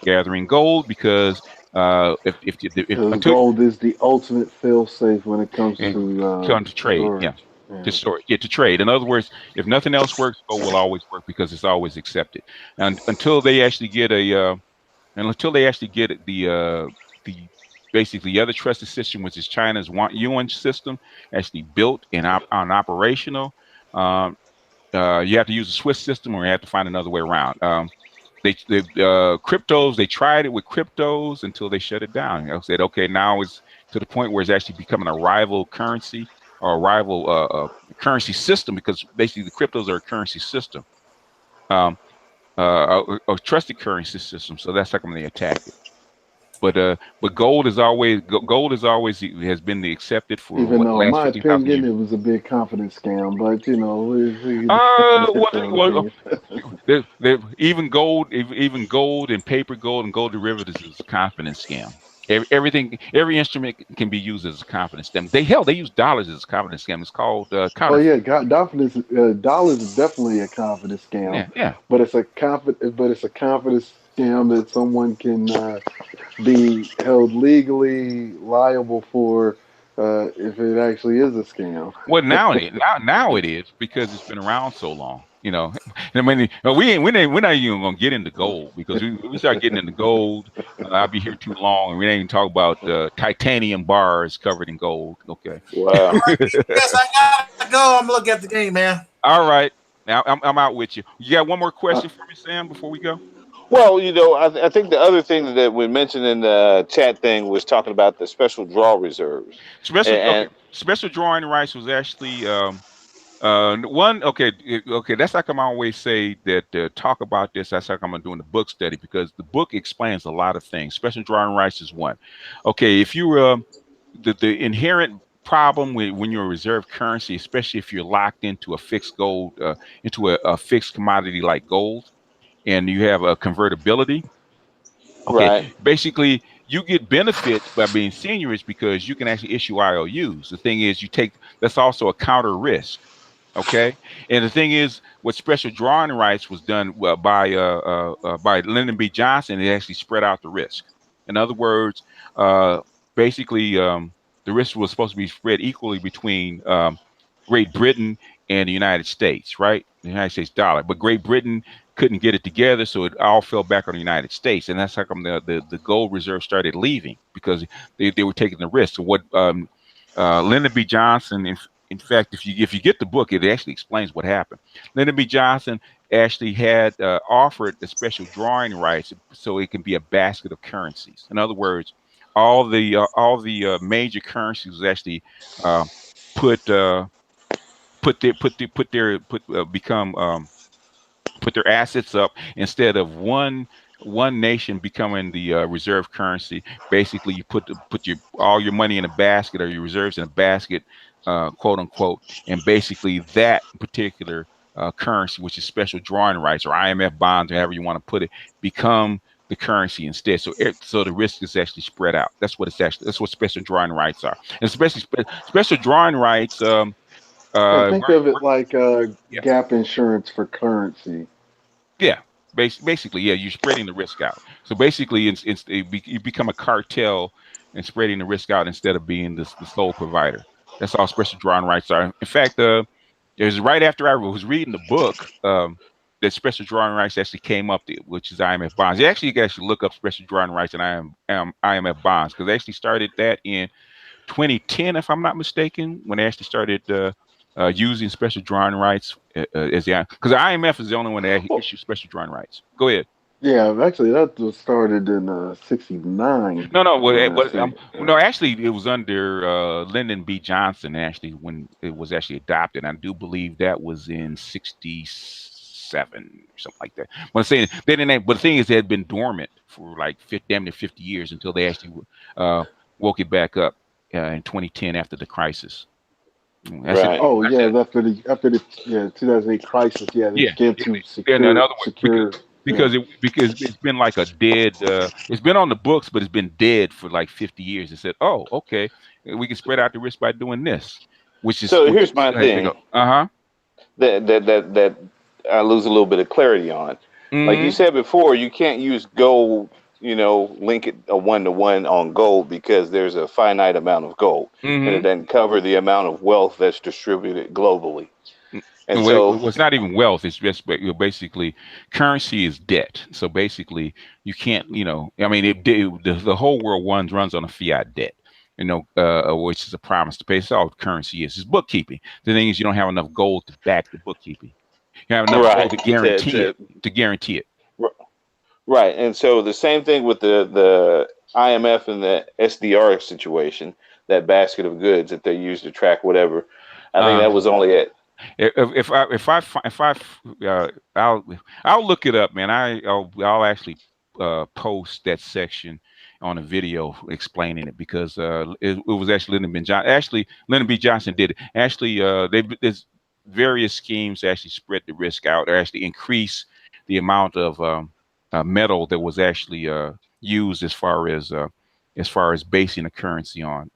Gathering gold because if gold is the ultimate fail-safe when it comes to trade, to trade. In other words, if nothing else works, gold will always work because it's always accepted. And until they actually get basically the other trusted system, which is China's yuan system, actually built and operational, you have to use a Swiss system or you have to find another way around. Cryptos, they tried it with cryptos until they shut it down. They said, okay, now it's to the point where it's actually becoming a rival currency or a rival currency system because basically the cryptos are a currency system, a trusted currency system. So that's how come they attacked it. But gold is always has been the accepted for Even what though, in last my 50,000 opinion, years. it was a big confidence scam. But you know, we have different opinions. Even gold and paper gold and gold derivatives is a confidence scam. Every instrument can be used as a confidence scam. They use dollars as a confidence scam. It's called Oh yeah, counterfeit. confidence. Dollars is definitely a confidence scam, Yeah, yeah. but it's a confidence scam that someone can be held legally liable for if it actually is a scam. Well, now it is because it's been around so long. I mean, we're not even gonna get into gold because we start getting into gold. I'll be here too long, and we ain't even talk about titanium bars covered in gold. Okay. Wow. All right, yes, I gotta go. I'm looking at the game, man. All right. Now I'm out with you. You got one more Uh, question for me, Sam, before we go? Well, I think the other thing that we mentioned in the chat thing was talking about the special draw reserves, Okay. and Special drawing rights was actually one. Okay, okay. That's like I'm always say that talk about this. That's like I'm doing the book study because the book explains a lot of things. Special drawing rights is one. Okay, if you the inherent problem when you're a reserve currency, especially if you're locked into a fixed gold, into a fixed commodity like gold, and you have a convertibility. Okay, right, basically, you get benefits by being seniors because you can actually issue IOUs. The thing is, that's also a counter risk. Okay, and the thing is, what special drawing rights was done by Lyndon B. Johnson. It actually spread out the risk. In other words, uh, basically, the risk was supposed to be spread equally between Great Britain and the United States, right? The United States dollar, but Great Britain couldn't get it together, so it all fell back on the United States, and that's how come the gold reserve started leaving because they were taking the risk. So what Lyndon B. Johnson, in fact, if you get the book, it actually explains what happened. Lyndon B. Johnson actually had offered the special drawing rights so it can be a basket of currencies. In other words, all the major currencies was actually uh, put become put their assets up instead of one nation becoming the reserve currency. Basically, you put your all your money in a basket or your reserves in a basket, quote unquote, and basically that particular currency, which is special drawing rights or IMF bonds, or however you want to put it, become the currency instead. So the risk is actually spread out. That's what special drawing rights are. And especially special drawing rights. yeah, think of it like Yeah. gap insurance for currency. Yeah, basically, yeah, you're spreading the risk out. So basically, you become a cartel and spreading the risk out instead of being the sole provider. That's all special drawing rights are. In fact, it was right after I was reading the book that special drawing rights actually came up, which is IMF bonds. You can actually look up special drawing rights and IMF bonds because they actually started that in 2010, if I'm not mistaken, when they actually started using special drawing rights as the because the IMF is the only one that well, issues special drawing rights. Go ahead. Yeah, actually, that was started in '69. No, no, I want to say. no. Actually, it was under Lyndon B. Johnson. Actually, when it was actually adopted, I do believe that was in '67 or something like that. But I'm saying they didn't. But the thing is, it had been dormant for like damn near 50 years until they actually uh, woke it back up in 2010 after the crisis. That's it. right. Oh That's yeah, it. after the 2008 crisis, yeah, they Yeah, began yeah. to In other words, secure. Yeah, because it's been like a dead. It's been on the books, but it's been dead for like 50 years. They said, "Oh, okay, we can spread out the risk by doing this," So which here's my go ahead, they thing go, uh-huh. that I lose a little bit of clarity on. Like you Mm-hmm. said before, you can't use gold, link it a 1-to-1 on gold because there's a finite amount of gold and it Mm-hmm. doesn't cover the amount of wealth that's distributed globally. And Well, so, it's not even wealth. It's just basically currency is debt. So basically, you can't. I mean, the whole world runs on a fiat debt. Which is a promise to pay. It's all currency is. It's bookkeeping. The thing is, you don't have enough gold to back the bookkeeping. You have enough gold right, to guarantee to it. To guarantee it. right. And so the same thing with the IMF and the SDR situation, that basket of goods that they use to track whatever. I think Uh, that was only at I'll look it up, man. I'll actually post that section on a video explaining it because it was actually Lyndon B. Johnson. Actually, Lyndon B. Johnson did it. Actually, there's various schemes to actually spread the risk out or actually increase the amount of metal that was actually used as far as basing a currency on.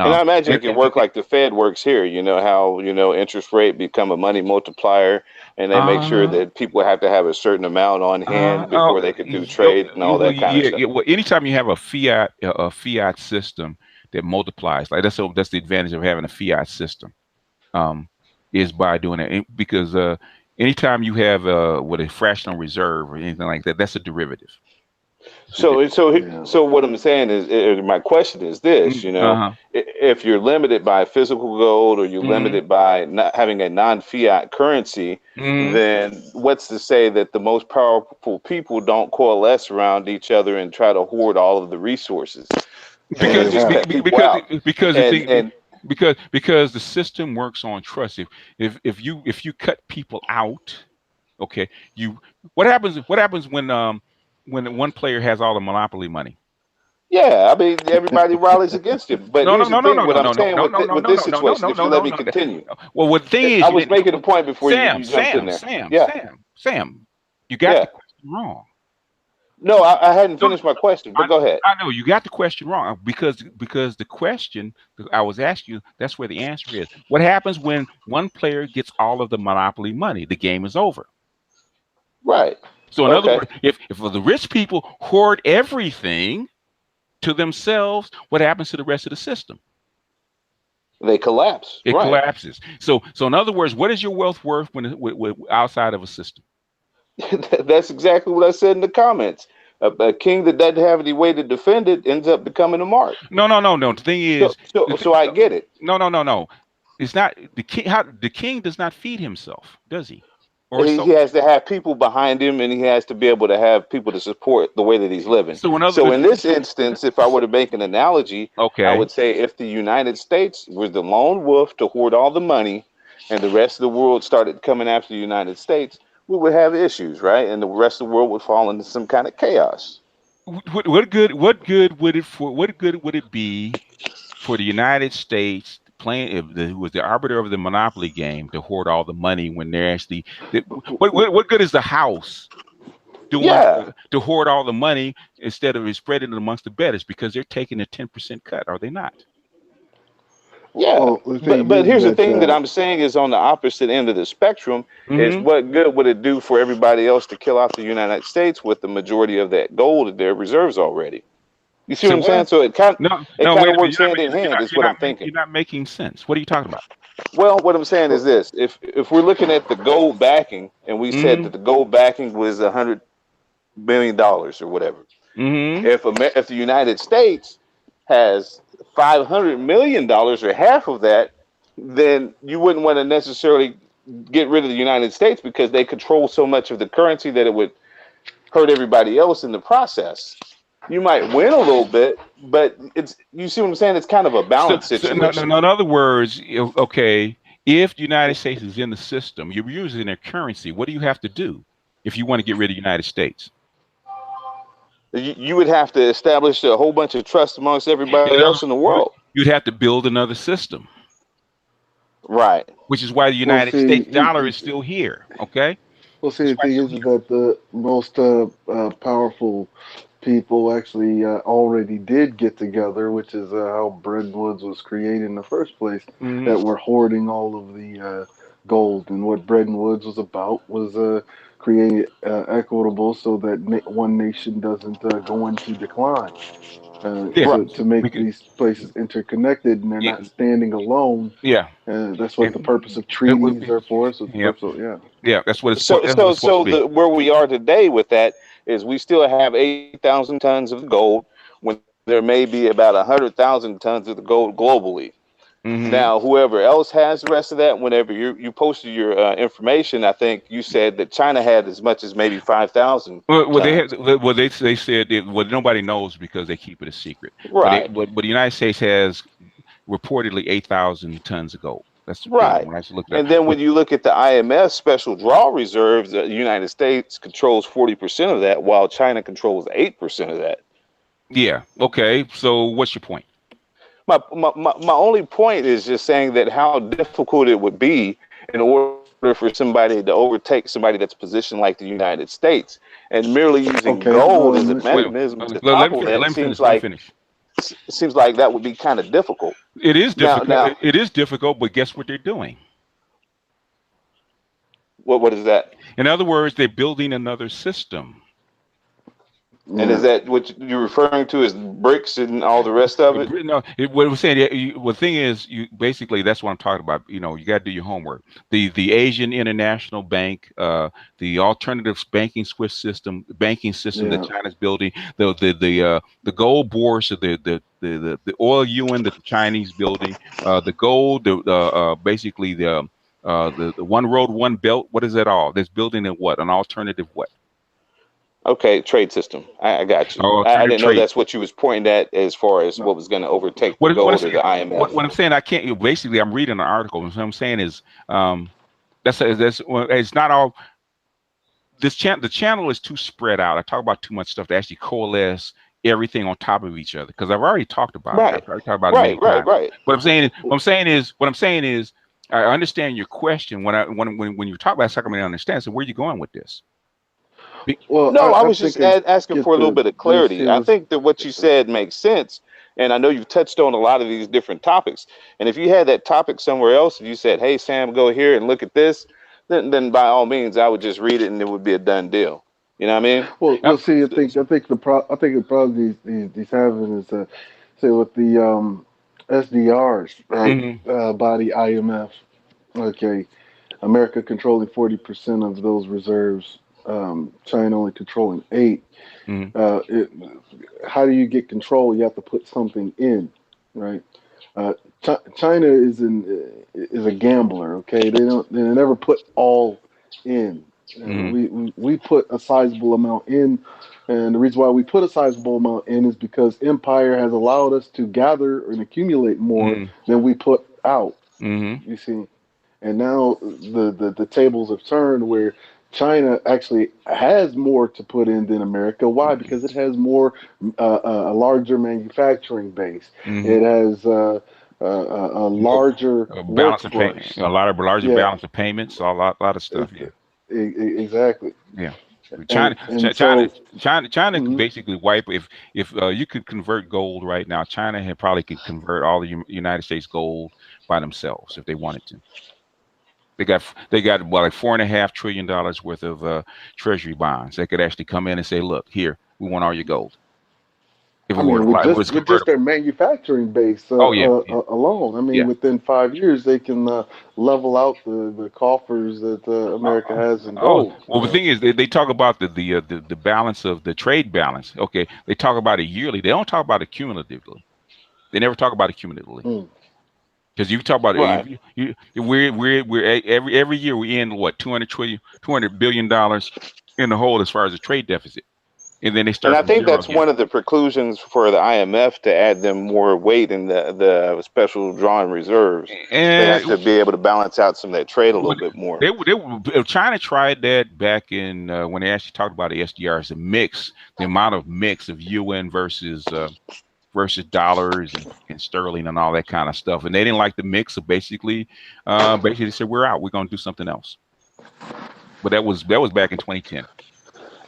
And I imagine And, it can work like the Fed works here. You know how interest rate become a money multiplier, and they make sure uh, that people have to have a certain amount on hand before they could do yeah, trade and all that kind of stuff. well, anytime you have a fiat system that multiplies, like that's the advantage of having a fiat system, um, is by doing it. Because anytime you have with a fractional reserve or anything like that, that's a derivative. It's a So, Yeah. so what I'm saying is, my question is this: uh-huh. if you're limited by physical gold or you're hmm limited by not having a non-fiat currency, hmm then what's to say that the most powerful people don't coalesce around each other and try to hoard all of the resources Well, and they just have cut people out? because the And thing because the system works on trust. If you cut people out, okay, you what happens when one player has all the monopoly money? yeah, I mean, everybody rallies against him. But No, no, here's the no, no, thing: no, what no, I'm no, no, saying no, with no, no, with no, this no, no, no, situation, no, if you no, let no, me no. continue, Well, the thing is, I you was didn't. making a point before Sam, you jumped in Sam, there. Sam, Yeah, Sam, Sam. You got yeah. the question wrong. No, I hadn't No, no, finished my question, I, but go ahead. I know you got the question wrong because the question that I was asking you, that's where the answer is. What happens when one player gets all of the monopoly money? The game is over. Right. So in other Okay. words, if the rich people hoard everything to themselves, what happens to the rest of the system? They collapse. It Right. collapses. So in other words, what is your wealth worth outside of a system? That's exactly what I said in the comments. A king that doesn't have any way to defend it ends up becoming a mark. No, no, no, no. The thing So, is, so, so I get it. no, no, no, no. It's not the king. How the king does not feed himself, does he? Or his He soldiers? has to have people behind him, and he has to be able to have people to support the way that he's living. So So, in this instance, if I were to make an analogy, I okay. would say if the United States was the lone wolf to hoard all the money, and the rest of the world started coming after the United States, we would have issues, right? And the rest of the world would fall into some kind of chaos. What good would it be for the United States playing who was the arbiter of the monopoly game to hoard all the money when they're actually what good is the House doing Yeah. to hoard all the money instead of spreading it amongst the bettors because they're taking a 10% cut, are they not? Yeah, well, the thing but is here's the that thing that I'm saying is on the opposite end of the spectrum is hmm what good would it do for everybody else to kill out the United States with the majority of that gold in their reserves already? You see what So I'm saying? what? So No, it no, kind of wait a minute. works hand in hand is what I'm thinking. You're not making sense. What are you talking about? Well, what I'm saying is well, this: if we're looking at the gold backing, and we said hmm that the gold backing was $100 billion or whatever, hmm if the United States has $500 million or half of that, then you wouldn't want to necessarily get rid of the United States because they control so much of the currency that it would hurt everybody else in the process. You might win a little bit, but it's you see what I'm saying? It's kind of a balance No, no, situation. no, in other words, okay, if the United States is in the system, you're using their currency. What do you have to do if you want to get rid of the United States? You would have to establish a whole bunch of trust amongst In everybody other else words, in the world. you'd have to build another system, Right. which is why the well, United see, States dollar is still here. Okay, the that's why thing it's still is here. that the most powerful people actually already did get together, which is how Bretton Woods was created in the first place. hmm That were hoarding all of the gold, and what Bretton Woods was about was creating equitable so that one nation doesn't go into decline. Yeah, To make because these places interconnected, and they're yeah, not standing alone. yeah, That's what the and purpose of it would treaties be, are for. So the yeah, purpose of, yeah. yeah. So That's what so it's supposed to so be. the where we are today with that is we still have 8,000 tons of gold when there may be about 100,000 tons of the gold globally. hmm Now, whoever else has the rest of that, whenever you posted your information, I think you said that China had as much as maybe 5,000 Well, they tons. have. Well, they said well, nobody knows because they keep it a secret. Right, But the United States has reportedly 8,000 tons of gold. That's right. when I just looked at. And then But when you look at the IMF special draw reserves, the United States controls 40% of that, while China controls 8% of that. Yeah. Okay. So what's your point? My only point is just saying that how difficult it would be in order for somebody to overtake somebody that's positioned like the United States, and merely using Okay. gold as a Wait. mechanism to Let me topple finish. that Let me finish. Let me finish. seems like that would be kind of difficult. It is Now, difficult. now, It is difficult, but guess what they're doing? what is that? In other words, they're building another system. And is Yeah. that what you're referring to as bricks and all the rest of it? No, what I'm saying, the thing is, you basically that's what I'm talking about. You got to do your homework. The Asian International Bank, the alternative banking system that Yeah. China's building, the gold bourse, the oil yuan that the Chinese building, the gold, basically the one road, one belt. What is that all? That's building in what? An alternative what? Okay, trade system. I got you. Oh, I alternative didn't know trade. that's what you was pointing at as far as No. what was going to overtake the What, what, gold or I'm, the IMF. what I'm saying, I can't. Basically, I'm reading an article, and what I'm saying is, it's not all. The channel is too spread out. I talk about too much stuff to actually coalesce everything on top of each other because I've already talked about it. I've Right, already talked about it many right, right, times. right. What I'm saying is, I understand your question. When you talk about it, I understand. So where are you going with this? Be- Well, No, I I was think just it asking get for a little the bit of this clarity. here I was think that what you said makes sense. And I know you've touched on a lot of these different topics. And if you had that topic somewhere else, if you said, hey, Sam, go here and look at this, then by all means, I would just read it and it would be a done deal. You know what I mean? well. See, I think the problem these having is say with the SDRs, right? Mhm, By the IMF. Okay, America controlling 40% of those reserves. China only controlling 8. mhm, Uh, it, how do you get control? You have to put something in, right? Uh, China is a gambler. Okay, they never put all in. mhm, We put a sizable amount in, and the reason why we put a sizable amount in is because empire has allowed us to gather and accumulate more mhm, than we put out. mhm, You see, and now the tables have turned where China actually has more to put in than America. Why? Because it has more, a larger manufacturing base. mhm. It has a More larger balance of pay, workforce. a lot of larger Yeah, balance of payments, a lot of stuff. Yeah. exactly. Yeah. China, And China, so, China could mhm. basically wipe if you could convert gold right now. China had probably could convert all the United States gold by themselves if they wanted to. They got well, like $4.5 trillion worth of treasury bonds. They could actually come in and say, look, here, we want all your gold. If I it were mean, to with buy, it just was with just their convertible. manufacturing base Oh yeah, yeah, alone, I mean, yeah. within 5 years they can level out the coffers that America Oh, has in oh, gold. well, the thing is, they talk about the balance of the trade balance. Okay, they talk about it yearly. They don't talk about it cumulatively. They never talk about it cumulatively Mm. because you talk about it. Right. We're every year we end what 200 billion dollars in the hole as far as the trade deficit, and then they And start I from think zero that's again. one of the preclusions for the IMF to add them more weight in the special drawing reserves. They have And to be able to balance out some of that trade a little Well, bit more. China tried that back in when they actually talked about the SDRs, the amount of mix of UN versus dollars and sterling and all that kind of stuff, and they didn't like the mix. So basically they said we're out. We're going to do something else. But that was back in 2010.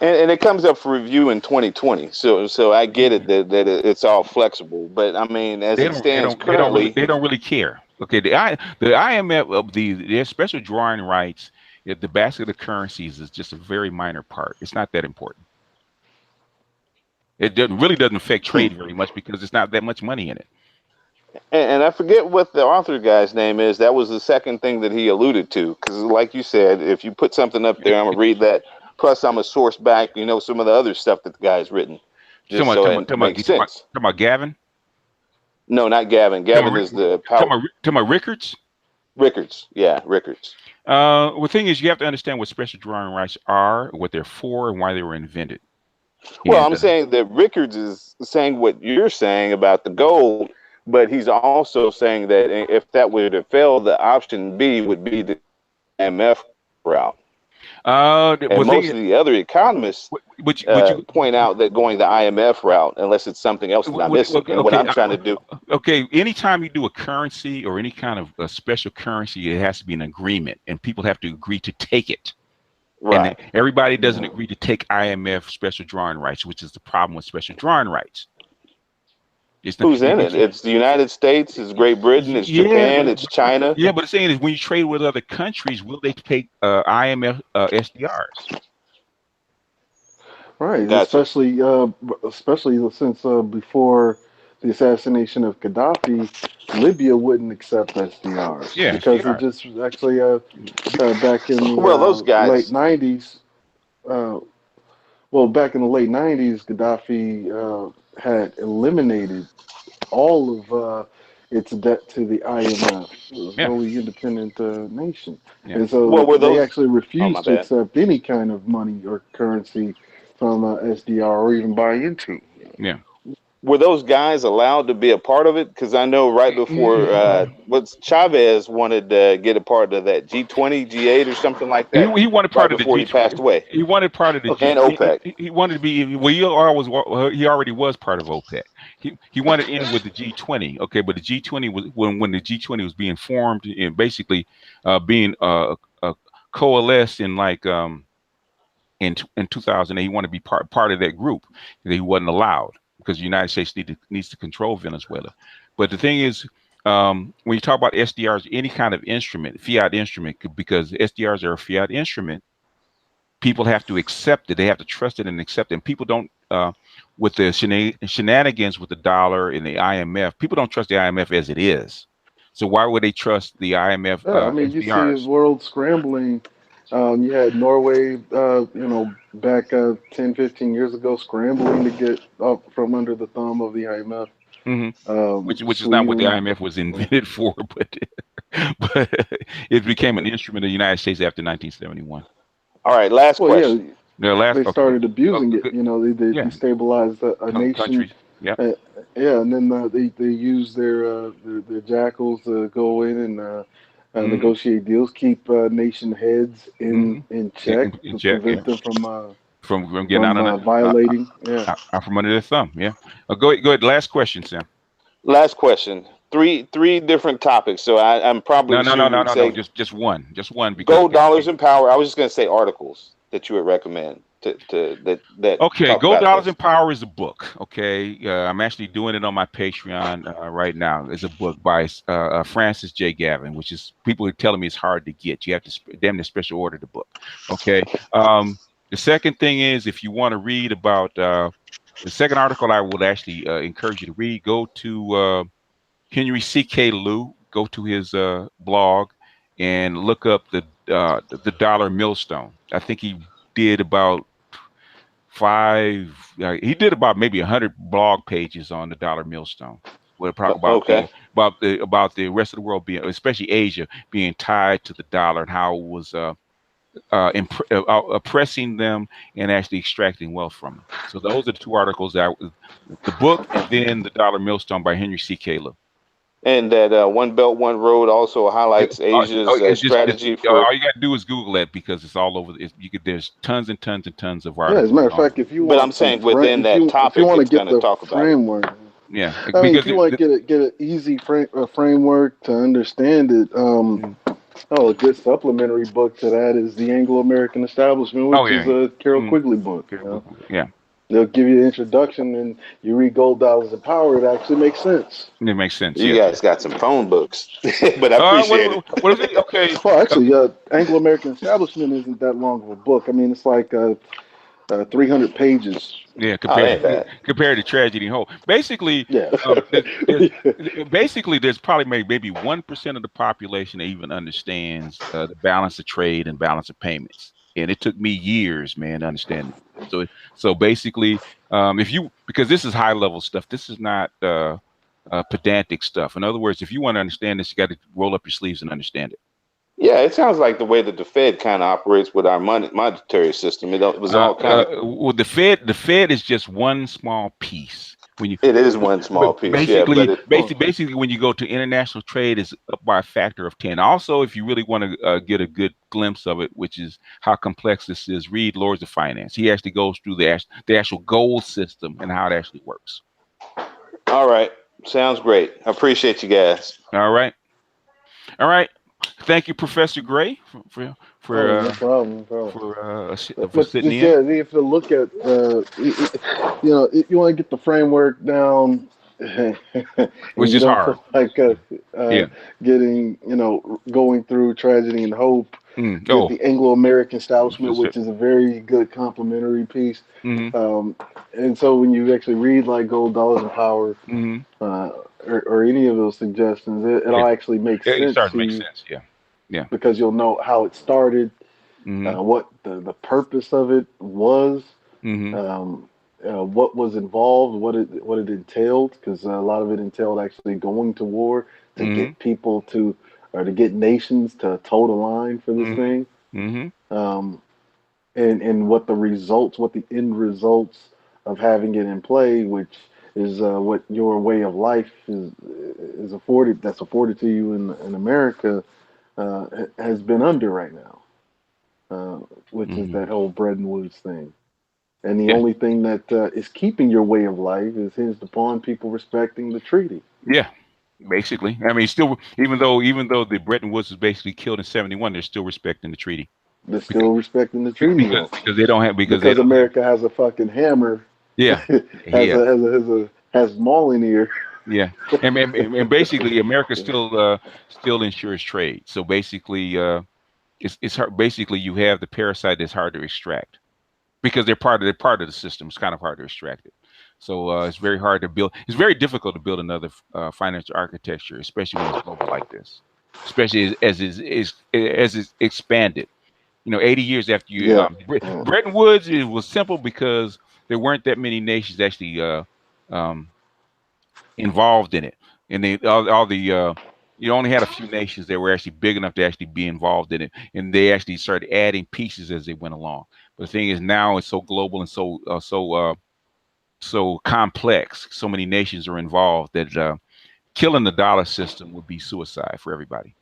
And it comes up for review in 2020. So I get it that it's all flexible, but I mean, as They it don't they stands don't they don't really currently, they don't really care. Okay, the IMF of their special drawing rights. The basket of currencies is just a very minor part. It's not that important. It really doesn't affect trade very much because there's not that much money in it. and I forget what the author guy's name is. That was the second thing that he alluded to, because like you said, if you put something up there, I'm gonna read that. Plus, I'm gonna source back, some of the other stuff that the guy's written, Talking just about, so talking about, it talking about, makes talking about, sense. talking about Gavin. No, not Gavin. Talking Gavin about, is the talking power. about, talking about Rickards. Rickards. Yeah, Rickards. The thing is, you have to understand what special drawing rights are, what they're for, and why they were invented. Well, And I'm saying that Rickards is saying what you're saying about the gold, but he's also saying that if that were to fail, the option B would be the IMF route. And Well, thing most is, of the other economists but you, point out that going the IMF route, unless it's something else that I'm missing. okay, And what okay, I'm trying to do, okay. Anytime you do a currency or any kind of a special currency, it has to be an agreement, and people have to agree to take it. And right? everybody doesn't Yeah. agree to take IMF special drawing rights, which is the problem with special drawing rights. It's not, Who's in it? It's the United States, it's Great Britain, it's yeah, Japan, it's China. yeah, but the saying is when you trade with other countries, will they take IMF SDRs? Right, Gotcha. especially since before the assassination of Gaddafi, Libya wouldn't accept SDRs Yeah, because it SDRs. just actually back in the Well, those late guys. '90s. Uh, well, back in the late '90s, Gaddafi had eliminated all of its debt to the IMF. It was a Yeah, wholly independent nation, yeah, and so Well, were they those? actually Oh, my refused to bad. accept any kind of money or currency from SDR or even buy into. yeah. Were those guys allowed to be a part of it? Because I know right before what Chavez wanted to get a part of that G20, G8, or something like that, He wanted right part of the before he G. passed away, He wanted part of the Okay. G. and OPEC. He wanted to be. Well, he always. He already was part of OPEC. He wanted in with the G20. Okay, but the G20 was when the G20 was being formed and basically being coalesced in like in 2008. He wanted to be part of that group. He wasn't allowed because the United States needs to control Venezuela. But the thing is, when you talk about SDRs, any kind of instrument, fiat instrument, because SDRs are a fiat instrument, people have to accept it. They have to trust it and accept it. And people don't, with the shenanigans with the dollar and the IMF, people don't trust the IMF as it is. So why would they trust the IMF Yeah, I mean, you see the SDRs? world scrambling. You had Norway, back 10, 15 years ago, scrambling to get up from under the thumb of the IMF. Hmm. Which is not what the Sweden. IMF was invented for, but it became an instrument of the United States after 1971. All right, last Well, yeah, question. The last, they okay, started abusing it. good, They yeah, destabilized a nation. countries, yeah. Uh, yeah, and then they use their jackals to go in and Hmm. negotiate deals, keep nation heads Hmm. in check In to check, yeah, prevent them from getting out of violating. Yeah. out from under their thumb, yeah. Go ahead. Last question, Sam. Last question. Three different topics. So I'm No, probably no, no, sure you no, would no, no. say Just one, because gold, dollars, and power. I was just going to say articles that you would recommend to that okay, talk Gold about Dollars this. and Power is a book. Okay, I'm actually doing it on my Patreon right now. It's a book by Francis J. Gavin, which is people are telling me it's hard to get. You have to damn near special order the book. Okay. The second thing is if you want to read about the second article, I would actually encourage you to read. Go to Henry C.K. Lew. Go to his blog and look up the dollar millstone. I think he did about he did about maybe 100 blog pages on the dollar millstone. We'll talk about Okay. the rest of the world being, especially Asia, being tied to the dollar and how it was oppressing them and actually extracting wealth from them. So those are the two articles the book and then the dollar millstone by Henry C. Caleb. And that One Belt, One Road also highlights Asia's It's just strategy for. all you got to do is Google that because it's all over. There's tons and tons and tons of Yeah, as a matter articles of on. fact, if you But I'm want saying within that if you topic, want to it's get going to the talk about it. framework, Yeah, I mean, if because you want to get an easy framework to understand it, a good supplementary book to that is the Anglo-American Establishment, oh which is yeah, a Carol mm, Quigley book. yeah, They'll give you an introduction, and you read Gold, Dollars, and Power. It actually makes sense. it makes sense. You Yeah. guys got some phone books, but I appreciate it. What is it? Okay. Well, Uh, actually, Anglo-American Establishment isn't that long of a book. I mean, it's like 300 pages. yeah, Oh, that ain't bad. compared to Tragedy and Hope. Basically, Yeah. there's probably maybe 1% of the population that even understands the balance of trade and balance of payments. And it took me years, man, to understand it. So basically, if you because this is high level stuff, this is not pedantic stuff. In other words, if you want to understand this, you got to roll up your sleeves and understand it. Yeah, it sounds like the way that the Fed kind of operates with our monetary system. It was all kind of Well, the Fed is just one small piece. when you It is one small but piece, yeah, but basically when you go to international trade, it's up by a factor of 10. Also, if you really want to get a good glimpse of it, which is how complex this is, read Lords of Finance. He actually goes through the actual gold system and how it actually works. all right. Sounds great. I appreciate you guys. All right. All right. Thank you, Professor Gray, Oh, no problem, no problem. for But sitting just in. yeah, you have to look at you want to get the framework down, and Which you is don't hard. feel like Yeah. getting going through tragedy and hope. Get Oh. the Anglo-American establishment, Mm-hmm. which is a very good complementary piece. And so when you actually read like Gold, Dollars, and Power, Mm-hmm. or any of those suggestions, it all actually makes It sense starts to to make you sense. Yeah. Yeah. because you'll know how it started, Mm-hmm. what the purpose of it was, Mm-hmm. um, what was involved, what it entailed, because a lot of it entailed actually going to war to Mm-hmm. get people to, or to get nations to toe the line for this Mm-hmm. thing, Mm-hmm. um, and what the results, what the end results of having it in play, which is what your way of life is afforded, that's afforded to you in America, has been under right now, uh, which is Mm-hmm. that whole Bretton Woods thing. And the Yeah. only thing that is keeping your way of life is hinged upon people respecting the treaty. Yeah. Basically, I mean, still, even though the Bretton Woods was basically killed in '71, they're still respecting the treaty They're because still respecting the treaty though, because they don't have because they because don't have America has a fucking hammer, yeah has yeah has Mauling here. yeah and basically America still ensures trade. So basically, it's hard. Basically, you have the parasite that's hard to extract because they're part of the system. It's kind of hard to extract it. So it's very hard to build. It's very difficult to build another financial architecture, especially when it's global like this. Especially as it's expanded. 80 years after you, Yeah, Bretton Woods, it was simple because there weren't that many nations actually um, involved in it, and all the you only had a few nations that were actually big enough to actually be involved in it, and they actually started adding pieces as they went along. But the thing is, now it's so global and so complex. So many nations are involved that killing the dollar system would be suicide for everybody.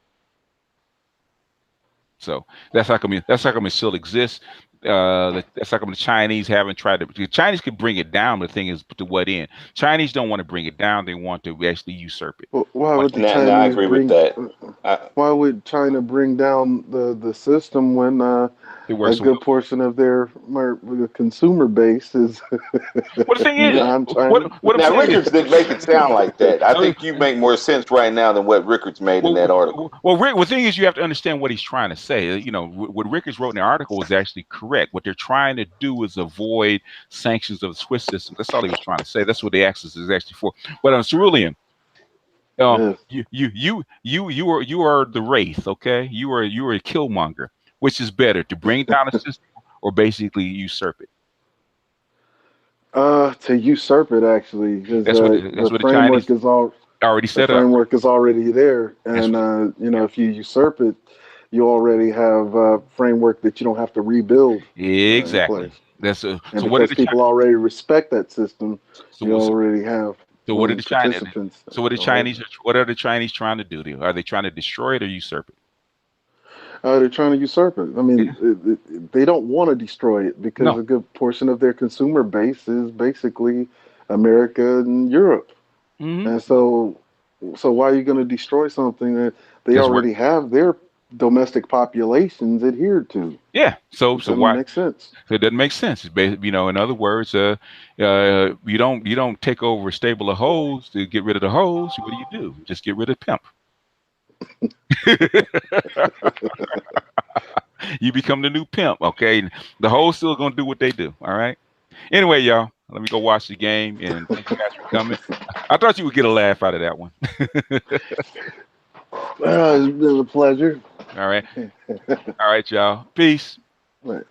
So that's how come it still exists. That's how come the Chinese haven't tried to. The Chinese could bring it down, but the thing is, to what end? Chinese don't want to bring it down; they want to actually usurp it. well, why Want would to the Now I Chinese agree with bring? that. I, Why would China bring down the system when it a works so good well. portion of their consumer base is Well, the thing is, non-China? what I'm Now saying is, Rickards didn't make it sound like that. I uh, think you make more sense right now than what Rickards made in that article. Rick, the thing is, you have to understand what he's trying to say. What Rickards wrote in the article was actually correct. What they're trying to do is avoid sanctions of the Swiss system. That's all he was trying to say. That's what the axis is actually for. But Cerulean, Yes. you are the wraith, okay? You are a killmonger. Which is better, to bring down a system or basically usurp it? To usurp it actually, because That's what the the Chinese framework is all already the set up. framework is already there, That's and what. Yeah. if you usurp it, you already have a framework that you don't have to rebuild in Exactly. place. That's And so. What did because the people already respect that system, you so, so, already have so what did willing the China? participants. So what the All right. Chinese? What are the Chinese trying to do? Are they trying to destroy it or usurp it? They're trying to usurp it. I mean, Yeah. they don't want to destroy it because No. a good portion of their consumer base is basically America and Europe. Hmm. And so why are you going to destroy something that they That's what. already have their domestic populations adhered to? Yeah. So It so doesn't why? make sense. So it doesn't make sense. It's basically, in other words, you don't take over a stable of hoes to get rid of the hoes. What do? Just get rid of pimp. You become the new pimp. Okay, the hoes still gonna do what they do. All right. Anyway, y'all, let me go watch the game, and thank you guys for coming. I thought you would get a laugh out of that one. It's been a pleasure. All right, all right, y'all. Peace. Right.